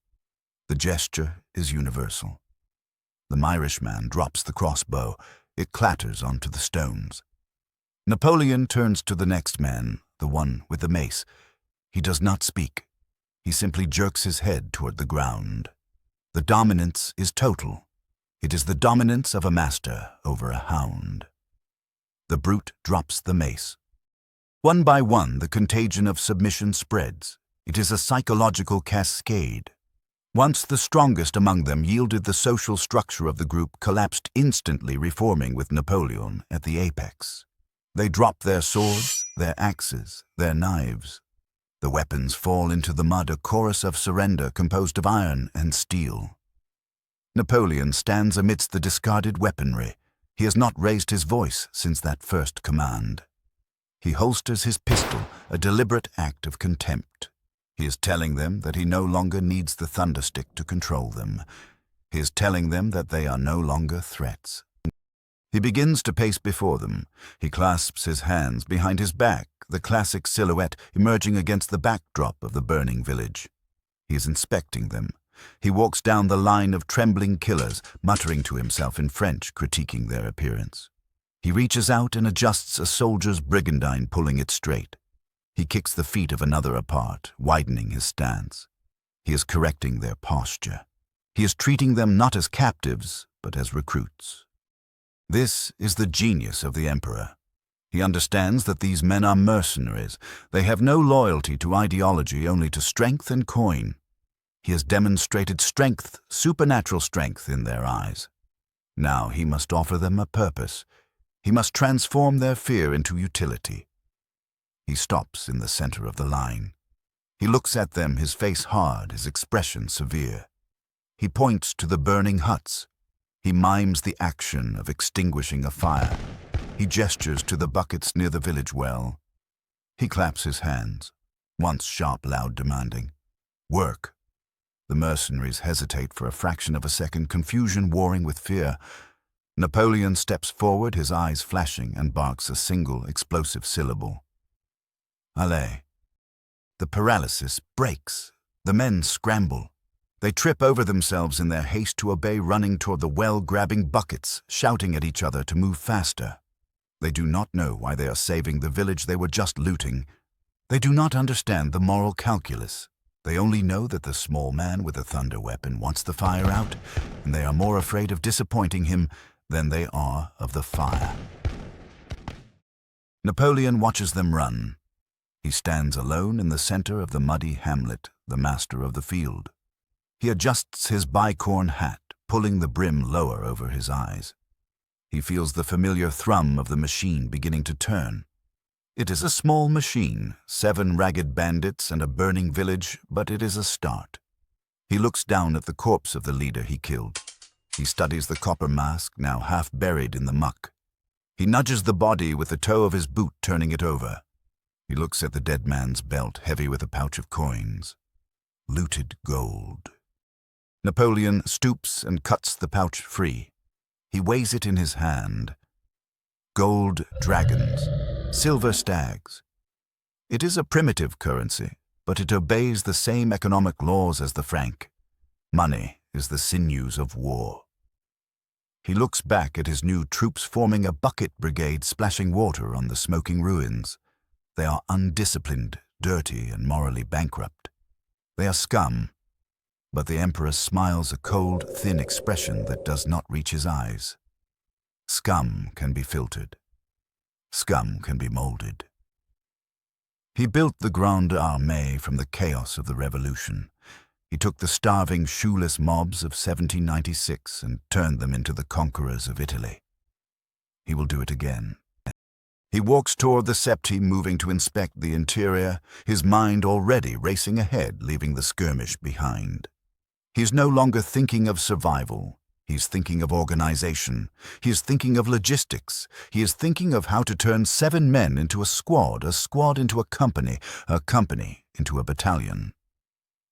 The gesture is universal. The Irish man drops the crossbow. It clatters onto the stones. Napoleon turns to the next man, the one with the mace. He does not speak. He simply jerks his head toward the ground. The dominance is total. It is the dominance of a master over a hound. The brute drops the mace. One by one, the contagion of submission spreads. It is a psychological cascade. Once the strongest among them yielded, the social structure of the group collapsed instantly, reforming with Napoleon at the apex. They drop their swords, their axes, their knives. The weapons fall into the mud, a chorus of surrender composed of iron and steel. Napoleon stands amidst the discarded weaponry. He has not raised his voice since that first command. He holsters his pistol, a deliberate act of contempt. He is telling them that he no longer needs the thunderstick to control them. He is telling them that they are no longer threats. He begins to pace before them. He clasps his hands behind his back, the classic silhouette emerging against the backdrop of the burning village. He is inspecting them. He walks down the line of trembling killers, muttering to himself in French, critiquing their appearance. He reaches out and adjusts a soldier's brigandine, pulling it straight. He kicks the feet of another apart, widening his stance. He is correcting their posture. He is treating them not as captives, but as recruits. This is the genius of the emperor. He understands that these men are mercenaries. They have no loyalty to ideology, only to strength and coin. He has demonstrated strength, supernatural strength, in their eyes. Now he must offer them a purpose. He must transform their fear into utility. He stops in the center of the line. He looks at them, his face hard, his expression severe. He points to the burning huts. He mimes the action of extinguishing a fire. He gestures to the buckets near the village well. He claps his hands, once sharp, loud, demanding. Work. The mercenaries hesitate for a fraction of a second, confusion warring with fear. Napoleon steps forward, his eyes flashing, and barks a single explosive syllable. Allez. The paralysis breaks. The men scramble. They trip over themselves in their haste to obey, running toward the well, grabbing buckets, shouting at each other to move faster. They do not know why they are saving the village they were just looting. They do not understand the moral calculus. They only know that the small man with a thunder weapon wants the fire out, and they are more afraid of disappointing him than they are of the fire. Napoleon watches them run. He stands alone in the center of the muddy hamlet, the master of the field. He adjusts his bicorn hat, pulling the brim lower over his eyes. He feels the familiar thrum of the machine beginning to turn. It is a small machine, 7 ragged bandits and a burning village, but it is a start. He looks down at the corpse of the leader he killed. He studies the copper mask, now half buried in the muck. He nudges the body with the toe of his boot, turning it over. He looks at the dead man's belt, heavy with a pouch of coins. Looted gold. Napoleon stoops and cuts the pouch free. He weighs it in his hand. Gold dragons. Silver stags. It is a primitive currency, but it obeys the same economic laws as the franc. Money is the sinews of war. He looks back at his new troops forming a bucket brigade, splashing water on the smoking ruins. They are undisciplined, dirty, and morally bankrupt. They are scum, but the emperor smiles, a cold, thin expression that does not reach his eyes. Scum can be filtered. Scum can be molded. He built the Grande Armée from the chaos of the Revolution. He took the starving, shoeless mobs of 1796 and turned them into the conquerors of Italy. He will do it again. He walks toward the septi, moving to inspect the interior, his mind already racing ahead, leaving the skirmish behind. He's no longer thinking of survival. He's thinking of organization. He is thinking of logistics. He is thinking of how to turn 7 men into a squad into a company into a battalion.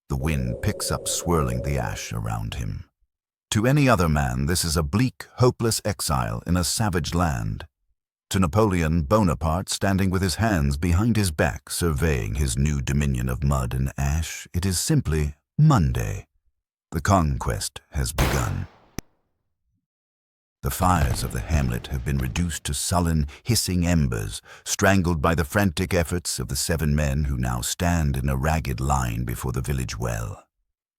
The wind picks up, swirling the ash around him. To any other man, this is a bleak, hopeless exile in a savage land. To Napoleon Bonaparte, standing with his hands behind his back, surveying his new dominion of mud and ash, it is simply Monday. The conquest has begun. The fires of the hamlet have been reduced to sullen, hissing embers, strangled by the frantic efforts of the 7 men who now stand in a ragged line before the village well.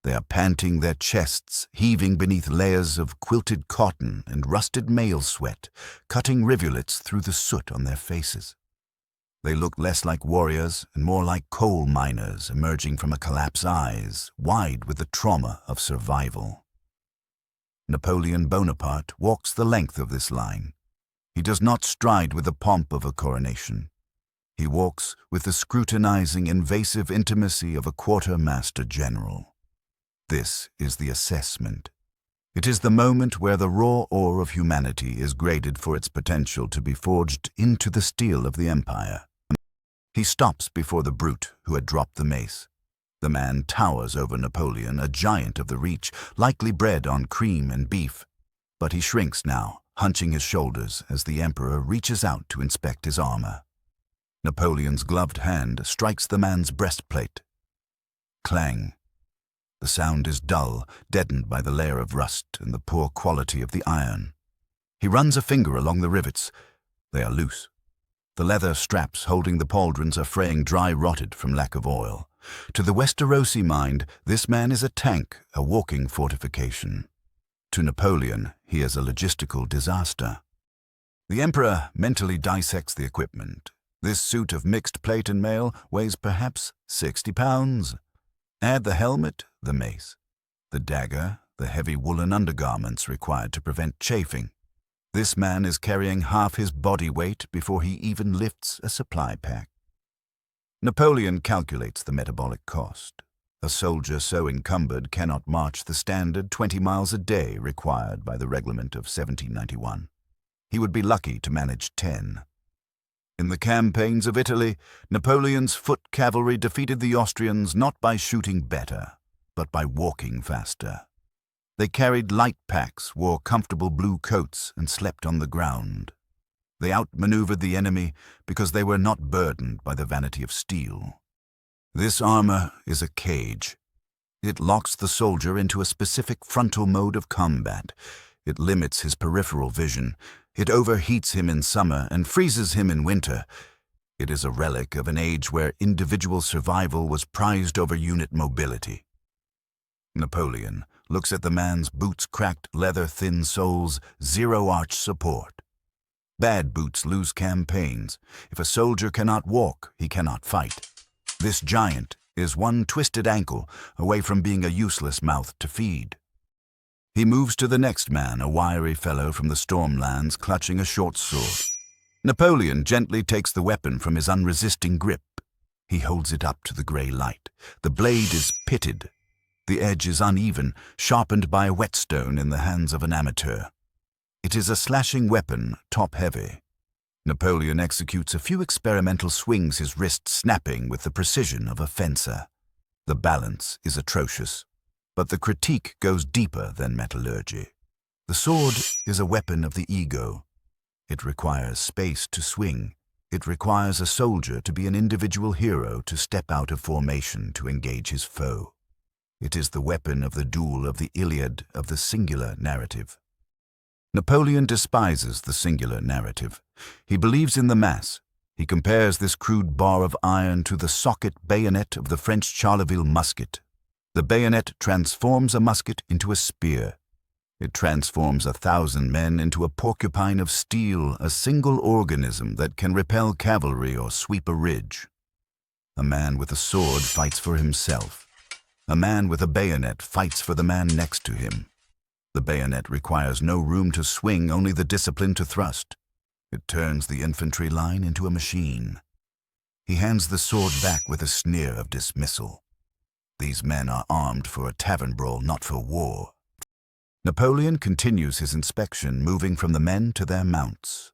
They are panting, their chests heaving beneath layers of quilted cotton and rusted male sweat, cutting rivulets through the soot on their faces. They look less like warriors and more like coal miners emerging from a collapsed eyes, wide with the trauma of survival. Napoleon Bonaparte walks the length of this line. He does not stride with the pomp of a coronation. He walks with the scrutinizing, invasive intimacy of a quartermaster general. This is the assessment. It is the moment where the raw ore of humanity is graded for its potential to be forged into the steel of the empire. He stops before the brute who had dropped the mace. The man towers over Napoleon, a giant of the reach, likely bred on cream and beef. But he shrinks now, hunching his shoulders as the emperor reaches out to inspect his armor. Napoleon's gloved hand strikes the man's breastplate. Clang. The sound is dull, deadened by the layer of rust and the poor quality of the iron. He runs a finger along the rivets. They are loose. The leather straps holding the pauldrons are fraying dry-rotted from lack of oil. To the Westerosi mind, this man is a tank, a walking fortification. To Napoleon, he is a logistical disaster. The emperor mentally dissects the equipment. This suit of mixed plate and mail weighs perhaps 60 pounds. Add the helmet, the mace, the dagger, the heavy woolen undergarments required to prevent chafing. This man is carrying half his body weight before he even lifts a supply pack. Napoleon calculates the metabolic cost. A soldier so encumbered cannot march the standard 20 miles a day required by the reglement of 1791. He would be lucky to manage 10. In the campaigns of Italy, Napoleon's foot cavalry defeated the Austrians not by shooting better, but by walking faster. They carried light packs, wore comfortable blue coats, and slept on the ground. They outmaneuvered the enemy because they were not burdened by the vanity of steel. This armor is a cage. It locks the soldier into a specific frontal mode of combat. It limits his peripheral vision. It overheats him in summer and freezes him in winter. It is a relic of an age where individual survival was prized over unit mobility. Napoleon looks at the man's boots' cracked leather-thin soles, zero-arch support. Bad boots lose campaigns. If a soldier cannot walk, he cannot fight. This giant is one twisted ankle away from being a useless mouth to feed. He moves to the next man, a wiry fellow from the Stormlands clutching a short sword. Napoleon gently takes the weapon from his unresisting grip. He holds it up to the grey light. The blade is pitted. The edge is uneven, sharpened by a whetstone in the hands of an amateur. It is a slashing weapon, top-heavy. Napoleon executes a few experimental swings, his wrist snapping with the precision of a fencer. The balance is atrocious, but the critique goes deeper than metallurgy. The sword is a weapon of the ego. It requires space to swing. It requires a soldier to be an individual hero, to step out of formation to engage his foe. It is the weapon of the duel of the Iliad, of the singular narrative. Napoleon despises the singular narrative. He believes in the mass. He compares this crude bar of iron to the socket bayonet of the French Charleville musket. The bayonet transforms a musket into a spear. It transforms 1,000 men into a porcupine of steel, a single organism that can repel cavalry or sweep a ridge. A man with a sword fights for himself. A man with a bayonet fights for the man next to him. The bayonet requires no room to swing, only the discipline to thrust. It turns the infantry line into a machine. He hands the sword back with a sneer of dismissal. These men are armed for a tavern brawl, not for war. Napoleon continues his inspection, moving from the men to their mounts.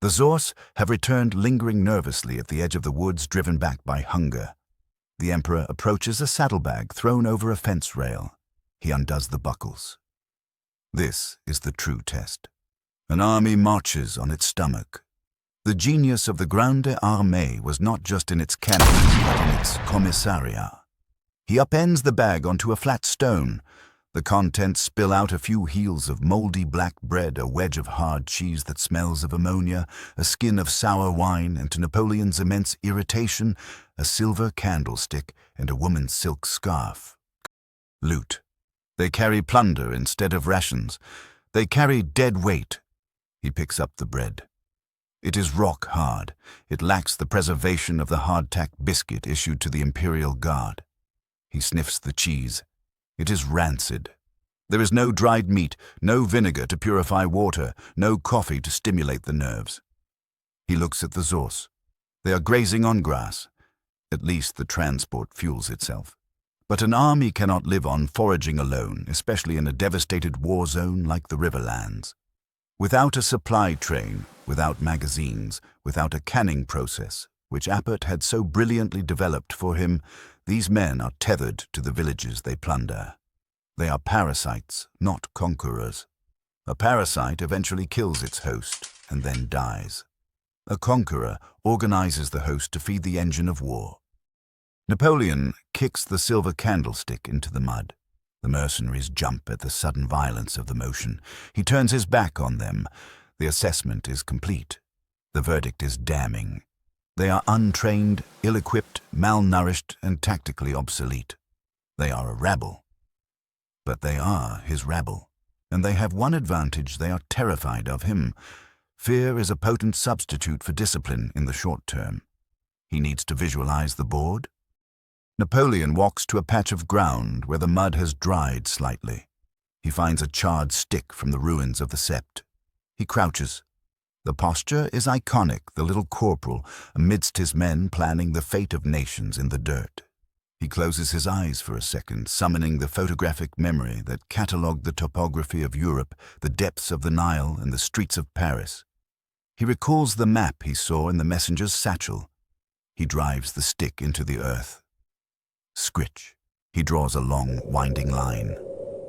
The Zorse have returned, lingering nervously at the edge of the woods, driven back by hunger. The emperor approaches a saddlebag thrown over a fence rail. He undoes the buckles. This is the true test. An army marches on its stomach. The genius of the Grande Armée was not just in its cannons, but in its commissariat. He upends the bag onto a flat stone. The contents spill out a few heels of moldy black bread, a wedge of hard cheese that smells of ammonia, a skin of sour wine, and to Napoleon's immense irritation, a silver candlestick and a woman's silk scarf. Loot. They carry plunder instead of rations. They carry dead weight. He picks up the bread. It is rock hard. It lacks the preservation of the hardtack biscuit issued to the Imperial Guard. He sniffs the cheese. It is rancid. There is no dried meat, no vinegar to purify water, no coffee to stimulate the nerves. He looks at the Zorse. They are grazing on grass. At least the transport fuels itself. But an army cannot live on foraging alone, especially in a devastated war zone like the Riverlands. Without a supply train, without magazines, without a canning process, which Appert had so brilliantly developed for him, these men are tethered to the villages they plunder. They are parasites, not conquerors. A parasite eventually kills its host and then dies. A conqueror organizes the host to feed the engine of war. Napoleon kicks the silver candlestick into the mud. The mercenaries jump at the sudden violence of the motion. He turns his back on them. The assessment is complete. The verdict is damning. They are untrained, ill-equipped, malnourished, and tactically obsolete. They are a rabble. But they are his rabble, and they have one advantage: they are terrified of him. Fear is a potent substitute for discipline in the short term. He needs to visualize the board. Napoleon walks to a patch of ground where the mud has dried slightly. He finds a charred stick from the ruins of the sept. He crouches. The posture is iconic, the little corporal amidst his men planning the fate of nations in the dirt. He closes his eyes for a second, summoning the photographic memory that catalogued the topography of Europe, the depths of the Nile, and the streets of Paris. He recalls the map he saw in the messenger's satchel. He drives the stick into the earth. Scritch. He draws a long, winding line.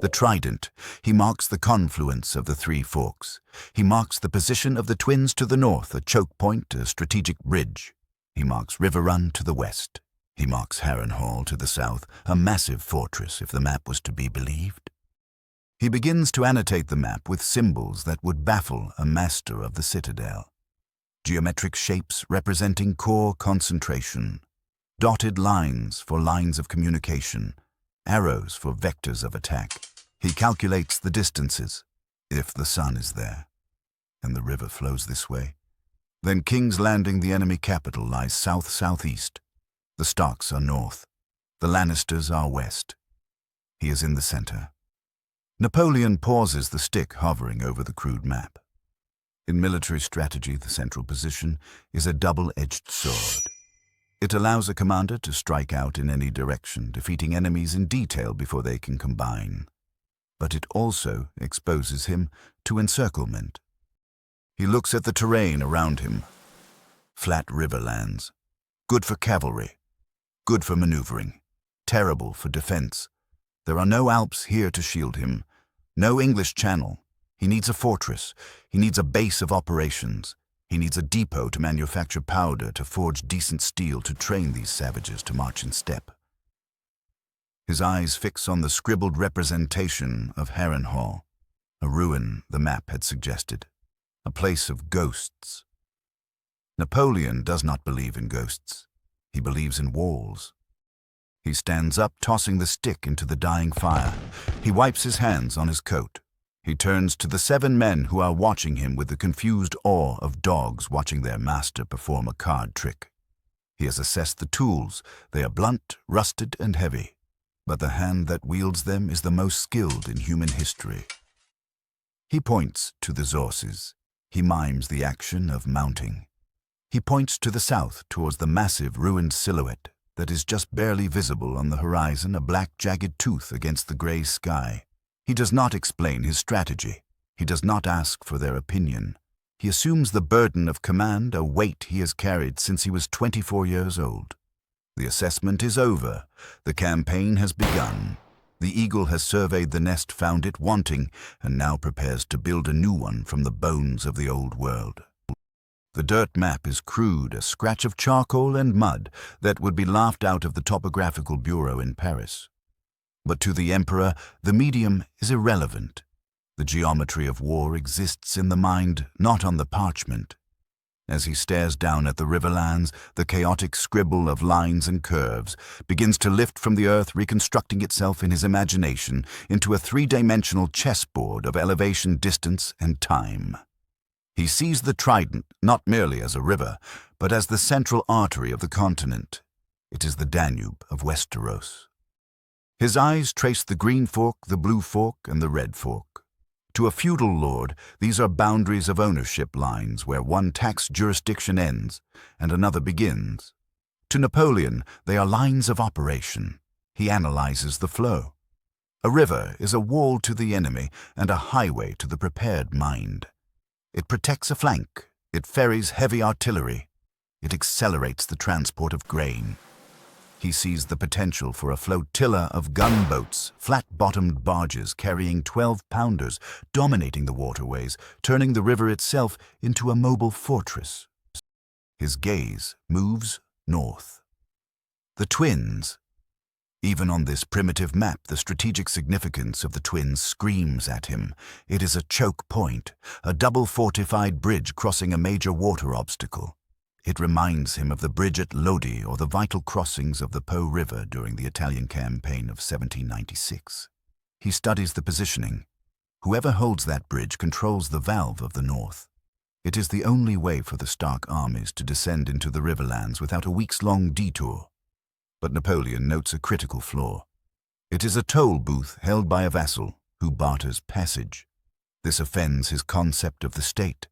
The trident. He marks the confluence of the three forks. He marks the position of the twins to the north, a choke point, a strategic bridge. He marks Riverrun to the west. He marks Harrenhal to the south, a massive fortress if the map was to be believed. He begins to annotate the map with symbols that would baffle a master of the citadel. Geometric shapes representing core concentration. Dotted lines for lines of communication. Arrows for vectors of attack. He calculates the distances, if the sun is there. And the river flows this way. Then King's Landing, the enemy capital, lies south-southeast. The Starks are north. The Lannisters are west. He is in the center. Napoleon pauses the stick hovering over the crude map. In military strategy, the central position is a double-edged sword. It allows a commander to strike out in any direction, defeating enemies in detail before they can combine. But it also exposes him to encirclement. He looks at the terrain around him. Flat riverlands. Good for cavalry. Good for maneuvering. Terrible for defense. There are no Alps here to shield him. No English Channel. He needs a fortress. He needs a base of operations. He needs a depot to manufacture powder, to forge decent steel, to train these savages to march in step. His eyes fix on the scribbled representation of Harrenhal, a ruin the map had suggested, a place of ghosts. Napoleon does not believe in ghosts. He believes in walls. He stands up, tossing the stick into the dying fire. He wipes his hands on his coat. He turns to the 7 men who are watching him with the confused awe of dogs watching their master perform a card trick. He has assessed the tools. They are blunt, rusted, and heavy. But the hand that wields them is the most skilled in human history. He points to the Zorses. He mimes the action of mounting. He points to the south towards the massive ruined silhouette that is just barely visible on the horizon, a black jagged tooth against the gray sky. He does not explain his strategy. He does not ask for their opinion. He assumes the burden of command, a weight he has carried since he was 24 years old. The assessment is over. The campaign has begun. The eagle has surveyed the nest, found it wanting, and now prepares to build a new one from the bones of the old world. The dirt map is crude, a scratch of charcoal and mud that would be laughed out of the topographical bureau in Paris. But to the emperor, the medium is irrelevant. The geometry of war exists in the mind, not on the parchment. As he stares down at the Riverlands, the chaotic scribble of lines and curves begins to lift from the earth, reconstructing itself in his imagination into a 3-dimensional chessboard of elevation, distance, and time. He sees the Trident not merely as a river, but as the central artery of the continent. It is the Danube of Westeros. His eyes trace the Green Fork, the Blue Fork, and the Red Fork. To a feudal lord, these are boundaries of ownership lines where one tax jurisdiction ends and another begins. To Napoleon, they are lines of operation. He analyzes the flow. A river is a wall to the enemy and a highway to the prepared mind. It protects a flank, it ferries heavy artillery, it accelerates the transport of grain. He sees the potential for a flotilla of gunboats, flat-bottomed barges carrying 12-pounders, dominating the waterways, turning the river itself into a mobile fortress. His gaze moves north. The Twins. Even on this primitive map, the strategic significance of the Twins screams at him. It is a choke point, a double-fortified bridge crossing a major water obstacle. It reminds him of the bridge at Lodi or the vital crossings of the Po River during the Italian campaign of 1796. He studies the positioning. Whoever holds that bridge controls the valve of the north. It is the only way for the Stark armies to descend into the Riverlands without a weeks-long detour. But Napoleon notes a critical flaw. It is a toll booth held by a vassal who barters passage. This offends his concept of the state.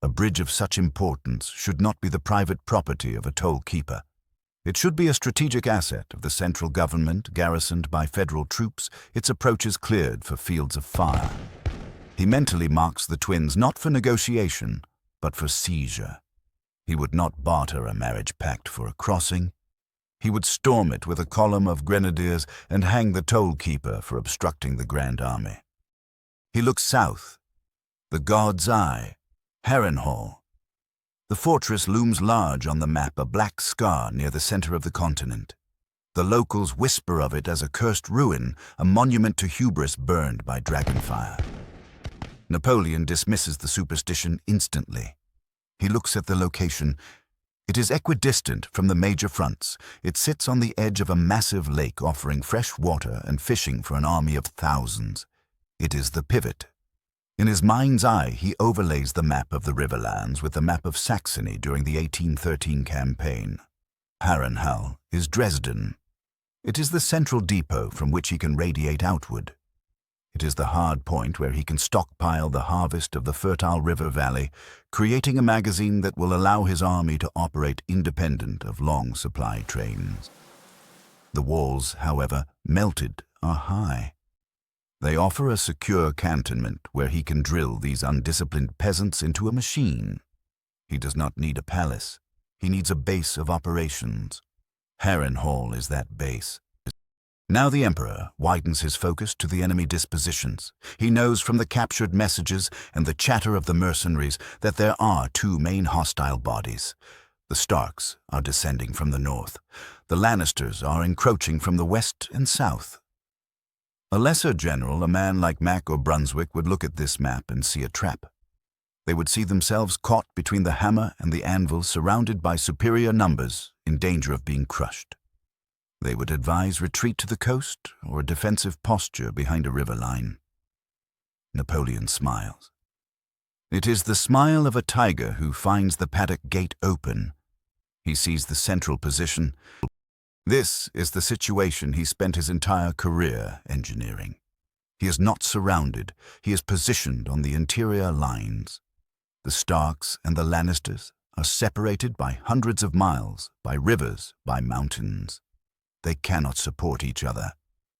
A bridge of such importance should not be the private property of a toll keeper. It should be a strategic asset of the central government, garrisoned by federal troops, its approaches cleared for fields of fire. He mentally marks the Twins not for negotiation, but for seizure. He would not barter a marriage pact for a crossing. He would storm it with a column of grenadiers and hang the toll keeper for obstructing the Grand Army. He looks south. The God's Eye, Harrenhal. The fortress looms large on the map, a black scar near the center of the continent. The locals whisper of it as a cursed ruin, a monument to hubris burned by dragonfire. Napoleon dismisses the superstition instantly. He looks at the location. It is equidistant from the major fronts. It sits on the edge of a massive lake offering fresh water and fishing for an army of thousands. It is the pivot. In his mind's eye, he overlays the map of the Riverlands with the map of Saxony during the 1813 campaign. Harrenhal is Dresden. It is the central depot from which he can radiate outward. It is the hard point where he can stockpile the harvest of the fertile river valley, creating a magazine that will allow his army to operate independent of long supply trains. The walls, however, melted, are high. They offer a secure cantonment where he can drill these undisciplined peasants into a machine. He does not need a palace. He needs a base of operations. Harrenhal is that base. Now the Emperor widens his focus to the enemy dispositions. He knows from the captured messages and the chatter of the mercenaries that there are two main hostile bodies. The Starks are descending from the north. The Lannisters are encroaching from the west and south. A lesser general, a man like Mac or Brunswick, would look at this map and see a trap. They would see themselves caught between the hammer and the anvil, surrounded by superior numbers, in danger of being crushed. They would advise retreat to the coast or a defensive posture behind a river line. Napoleon smiles. It is the smile of a tiger who finds the paddock gate open. He sees the central position. This is the situation he spent his entire career engineering. He is not surrounded. He is positioned on the interior lines. The Starks and the Lannisters are separated by hundreds of miles, by rivers, by mountains. They cannot support each other.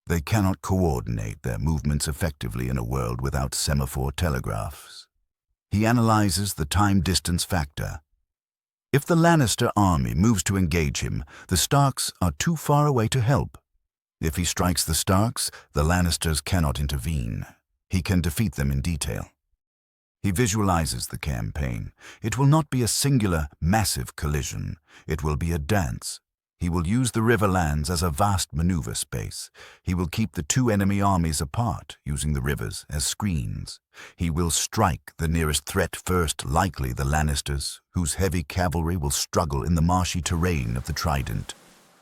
They cannot coordinate their movements effectively in a world without semaphore telegraphs. He analyzes the time-distance factor. If the Lannister army moves to engage him, the Starks are too far away to help. If he strikes the Starks, the Lannisters cannot intervene. He can defeat them in detail. He visualizes the campaign. It will not be a singular, massive collision. It will be a dance. He will use the Riverlands as a vast maneuver space. He will keep the two enemy armies apart, using the rivers as screens. He will strike the nearest threat first, likely the Lannisters, whose heavy cavalry will struggle in the marshy terrain of the Trident.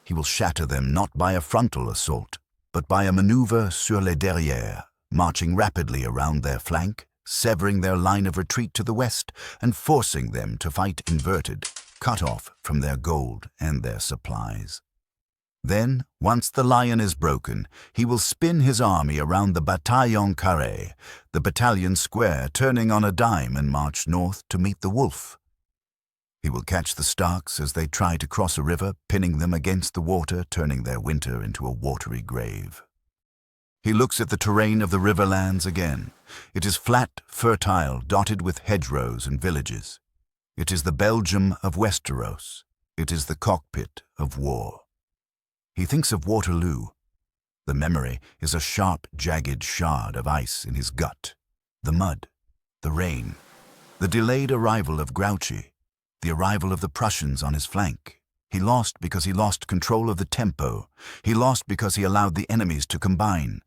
He will shatter them not by a frontal assault, but by a maneuver sur les derrières, marching rapidly around their flank, severing their line of retreat to the west and forcing them to fight inverted, cut off from their gold and their supplies. Then, once the lion is broken, he will spin his army around the bataillon carré, the battalion square, turning on a dime and march north to meet the wolf. He will catch the Starks as they try to cross a river, pinning them against the water, turning their winter into a watery grave. He looks at the terrain of the Riverlands again. It is flat, fertile, dotted with hedgerows and villages. It is the Belgium of Westeros. It is the cockpit of war. He thinks of Waterloo. The memory is a sharp, jagged shard of ice in his gut. The mud, the rain, the delayed arrival of Grouchy, the arrival of the Prussians on his flank. He lost because he lost control of the tempo. He lost because he allowed the enemies to combine.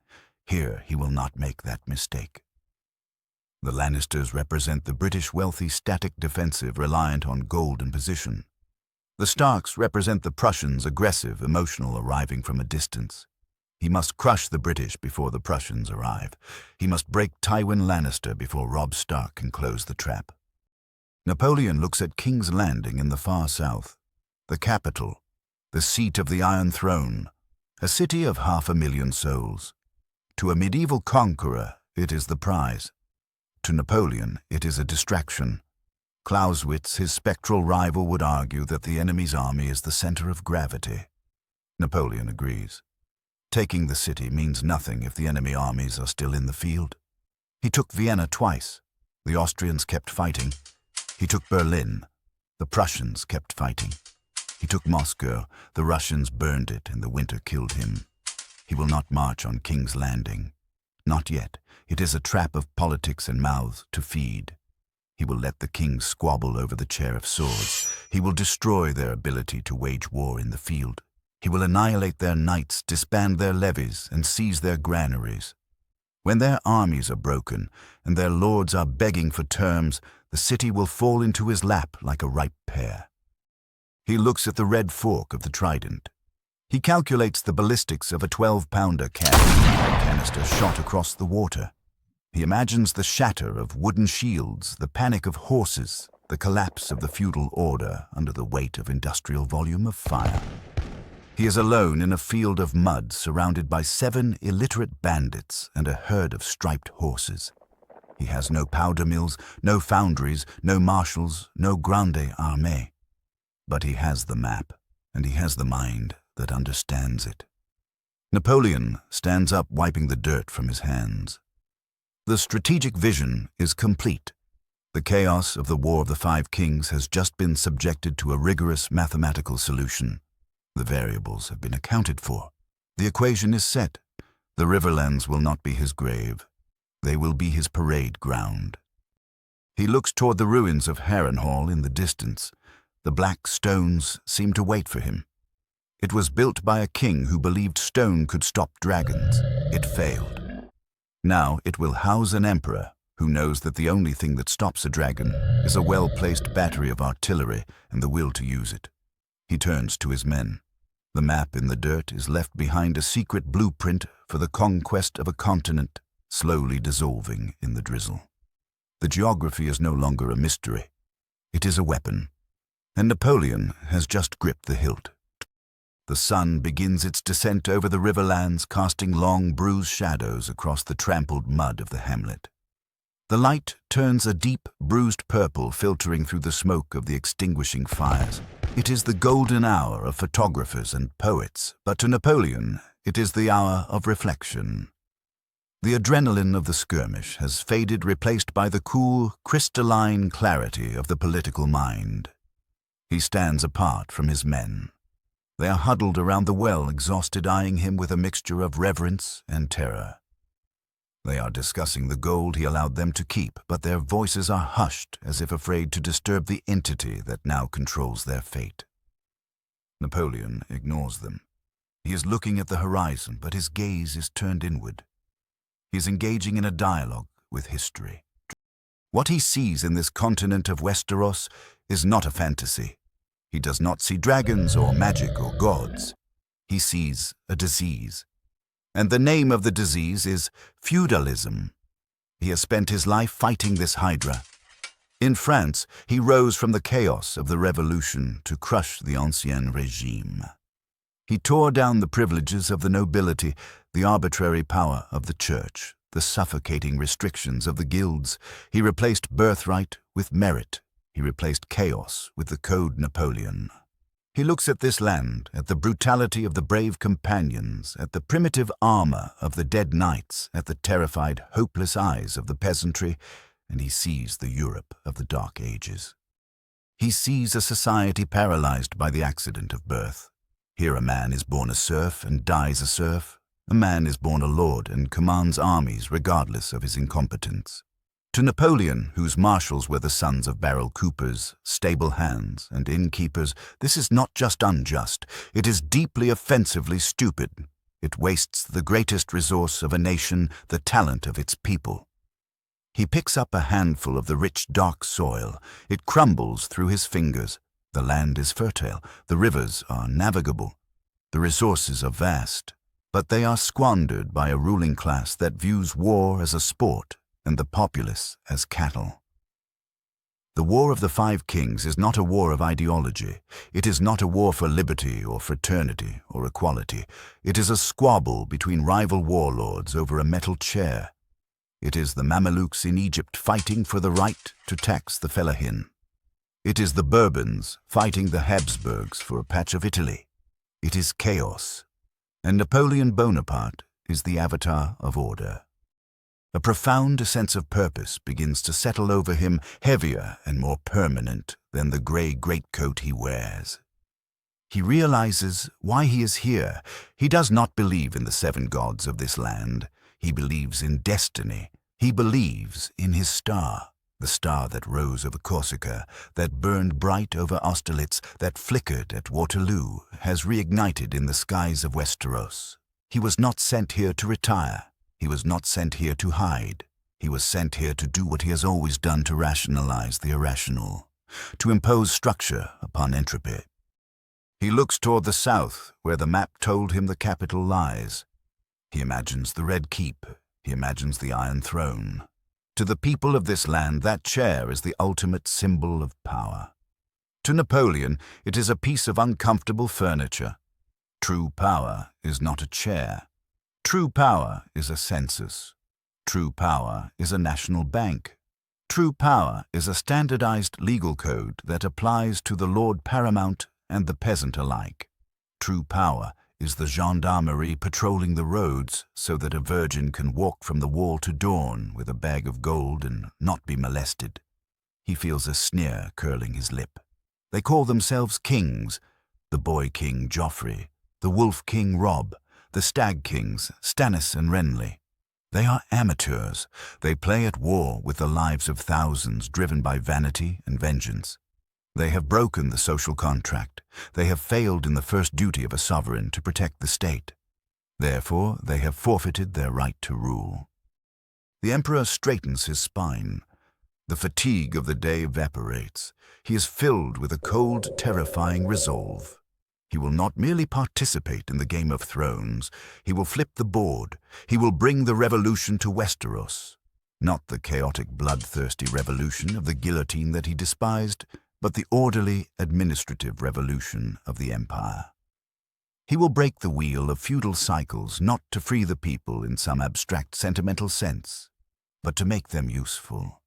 Here he will not make that mistake. The Lannisters represent the British wealthy static defensive reliant on gold and position. The Starks represent the Prussians aggressive, emotional, arriving from a distance. He must crush the British before the Prussians arrive. He must break Tywin Lannister before Robb Stark can close the trap. Napoleon looks at King's Landing in the far south, the capital, the seat of the Iron Throne, a city of 500,000 souls. To a medieval conqueror, it is the prize. To Napoleon, it is a distraction. Clausewitz, his spectral rival, would argue that the enemy's army is the center of gravity. Napoleon agrees. Taking the city means nothing if the enemy armies are still in the field. He took Vienna twice. The Austrians kept fighting. He took Berlin. The Prussians kept fighting. He took Moscow. The Russians burned it and the winter killed him. He will not march on King's Landing. Not yet. It is a trap of politics and mouths to feed. He will let the kings squabble over the chair of swords. He will destroy their ability to wage war in the field. He will annihilate their knights, disband their levies, and seize their granaries. When their armies are broken and their lords are begging for terms, the city will fall into his lap like a ripe pear. He looks at the red fork of the trident. He calculates the ballistics of a 12-pounder canister shot across the water. He imagines the shatter of wooden shields, the panic of horses, the collapse of the feudal order under the weight of industrial volume of fire. He is alone in a field of mud surrounded by 7 illiterate bandits and a herd of striped horses. He has no powder mills, no foundries, no marshals, no grande armée. But he has the map, and he has the mind that understands it. Napoleon stands up, wiping the dirt from his hands. The strategic vision is complete. The chaos of the War of the Five Kings has just been subjected to a rigorous mathematical solution. The variables have been accounted for. The equation is set. The Riverlands will not be his grave. They will be his parade ground. He looks toward the ruins of Harrenhal in the distance. The black stones seem to wait for him. It was built by a king who believed stone could stop dragons. It failed. Now it will house an emperor who knows that the only thing that stops a dragon is a well-placed battery of artillery and the will to use it. He turns to his men. The map in the dirt is left behind a secret blueprint for the conquest of a continent slowly dissolving in the drizzle. The geography is no longer a mystery. It is a weapon. And Napoleon has just gripped the hilt. The sun begins its descent over the Riverlands, casting long, bruised shadows across the trampled mud of the hamlet. The light turns a deep, bruised purple, filtering through the smoke of the extinguishing fires. It is the golden hour of photographers and poets, but to Napoleon, it is the hour of reflection. The adrenaline of the skirmish has faded, replaced by the cool, crystalline clarity of the political mind. He stands apart from his men. They are huddled around the well, exhausted, eyeing him with a mixture of reverence and terror. They are discussing the gold he allowed them to keep, but their voices are hushed as if afraid to disturb the entity that now controls their fate. Napoleon ignores them. He is looking at the horizon, but his gaze is turned inward. He is engaging in a dialogue with history. What he sees in this continent of Westeros is not a fantasy. He does not see dragons or magic or gods. He sees a disease. And the name of the disease is feudalism. He has spent his life fighting this hydra. In France, he rose from the chaos of the revolution to crush the ancien régime. He tore down the privileges of the nobility, the arbitrary power of the church, the suffocating restrictions of the guilds. He replaced birthright with merit. He replaced chaos with the Code Napoleon. He looks at this land, at the brutality of the brave companions, at the primitive armor of the dead knights, at the terrified, hopeless eyes of the peasantry, and he sees the Europe of the Dark Ages. He sees a society paralyzed by the accident of birth. Here a man is born a serf and dies a serf. A man is born a lord and commands armies regardless of his incompetence. To Napoleon, whose marshals were the sons of barrel coopers, stable hands, and innkeepers, this is not just unjust, it is deeply offensively stupid. It wastes the greatest resource of a nation, the talent of its people. He picks up a handful of the rich, dark soil. It crumbles through his fingers. The land is fertile, the rivers are navigable, the resources are vast, but they are squandered by a ruling class that views war as a sport and the populace as cattle. The War of the Five Kings is not a war of ideology. It is not a war for liberty or fraternity or equality. It is a squabble between rival warlords over a metal chair. It is the Mamelukes in Egypt fighting for the right to tax the fellahin. It is the Bourbons fighting the Habsburgs for a patch of Italy. It is chaos. And Napoleon Bonaparte is the avatar of order. A profound sense of purpose begins to settle over him, heavier and more permanent than the grey greatcoat he wears. He realizes why he is here. He does not believe in the seven gods of this land. He believes in destiny. He believes in his star. The star that rose over Corsica, that burned bright over Austerlitz, that flickered at Waterloo, has reignited in the skies of Westeros. He was not sent here to retire. He was not sent here to hide. He was sent here to do what he has always done, to rationalize the irrational, to impose structure upon entropy. He looks toward the south, where the map told him the capital lies. He imagines the Red Keep. He imagines the Iron Throne. To the people of this land, that chair is the ultimate symbol of power. To Napoleon, it is a piece of uncomfortable furniture. True power is not a chair. True power is a census. True power is a national bank. True power is a standardized legal code that applies to the Lord Paramount and the peasant alike. True power is the gendarmerie patrolling the roads so that a virgin can walk from the wall to dawn with a bag of gold and not be molested. He feels a sneer curling his lip. They call themselves kings, the boy king Joffrey, the wolf king Robb, the stag kings Stannis and Renly. They are amateurs. They play at war with the lives of thousands driven by vanity and vengeance. They have broken the social contract. They have failed in the first duty of a sovereign to protect the state. Therefore, they have forfeited their right to rule. The emperor straightens his spine. The fatigue of the day evaporates. He is filled with a cold, terrifying resolve. He will not merely participate in the Game of Thrones. He will flip the board. He will bring the revolution to Westeros. Not the chaotic, bloodthirsty revolution of the guillotine that he despised, but the orderly, administrative revolution of the empire. He will break the wheel of feudal cycles, not to free the people in some abstract, sentimental sense, but to make them useful.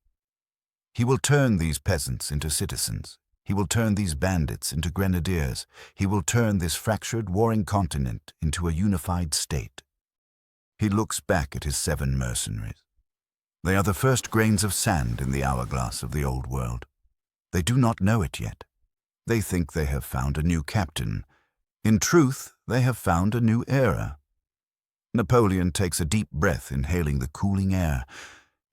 He will turn these peasants into citizens. He will turn these bandits into grenadiers. He will turn this fractured, warring continent into a unified state. He looks back at his 7 mercenaries. They are the first grains of sand in the hourglass of the old world. They do not know it yet. They think they have found a new captain. In truth, they have found a new era. Napoleon takes a deep breath, inhaling the cooling air.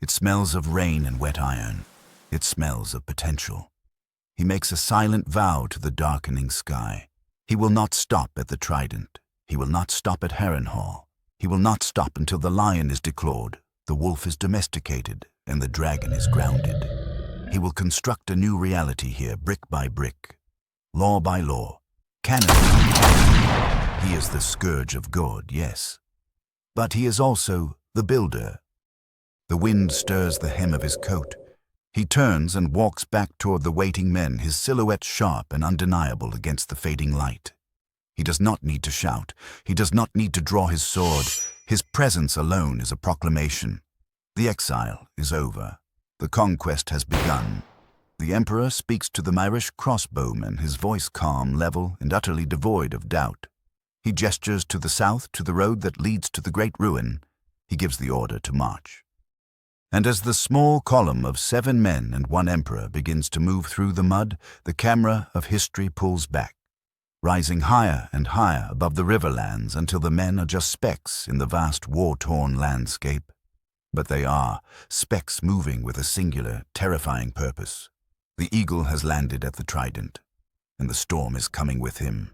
It smells of rain and wet iron. It smells of potential. He makes a silent vow to the darkening sky. He will not stop at the Trident. He will not stop at Harrenhal. He will not stop until the lion is declawed, the wolf is domesticated, and the dragon is grounded. He will construct a new reality here, brick by brick, law by law, canon by canon. He is the scourge of God, yes. But he is also the builder. The wind stirs the hem of his coat. He turns and walks back toward the waiting men, his silhouette sharp and undeniable against the fading light. He does not need to shout. He does not need to draw his sword. His presence alone is a proclamation. The exile is over. The conquest has begun. The Emperor speaks to the Irish crossbowmen, his voice calm, level, and utterly devoid of doubt. He gestures to the south, to the road that leads to the great ruin. He gives the order to march. And as the small column of 7 men and 1 emperor begins to move through the mud, the camera of history pulls back, rising higher and higher above the Riverlands until the men are just specks in the vast war-torn landscape. But they are, specks moving with a singular, terrifying purpose. The eagle has landed at the trident, and the storm is coming with him.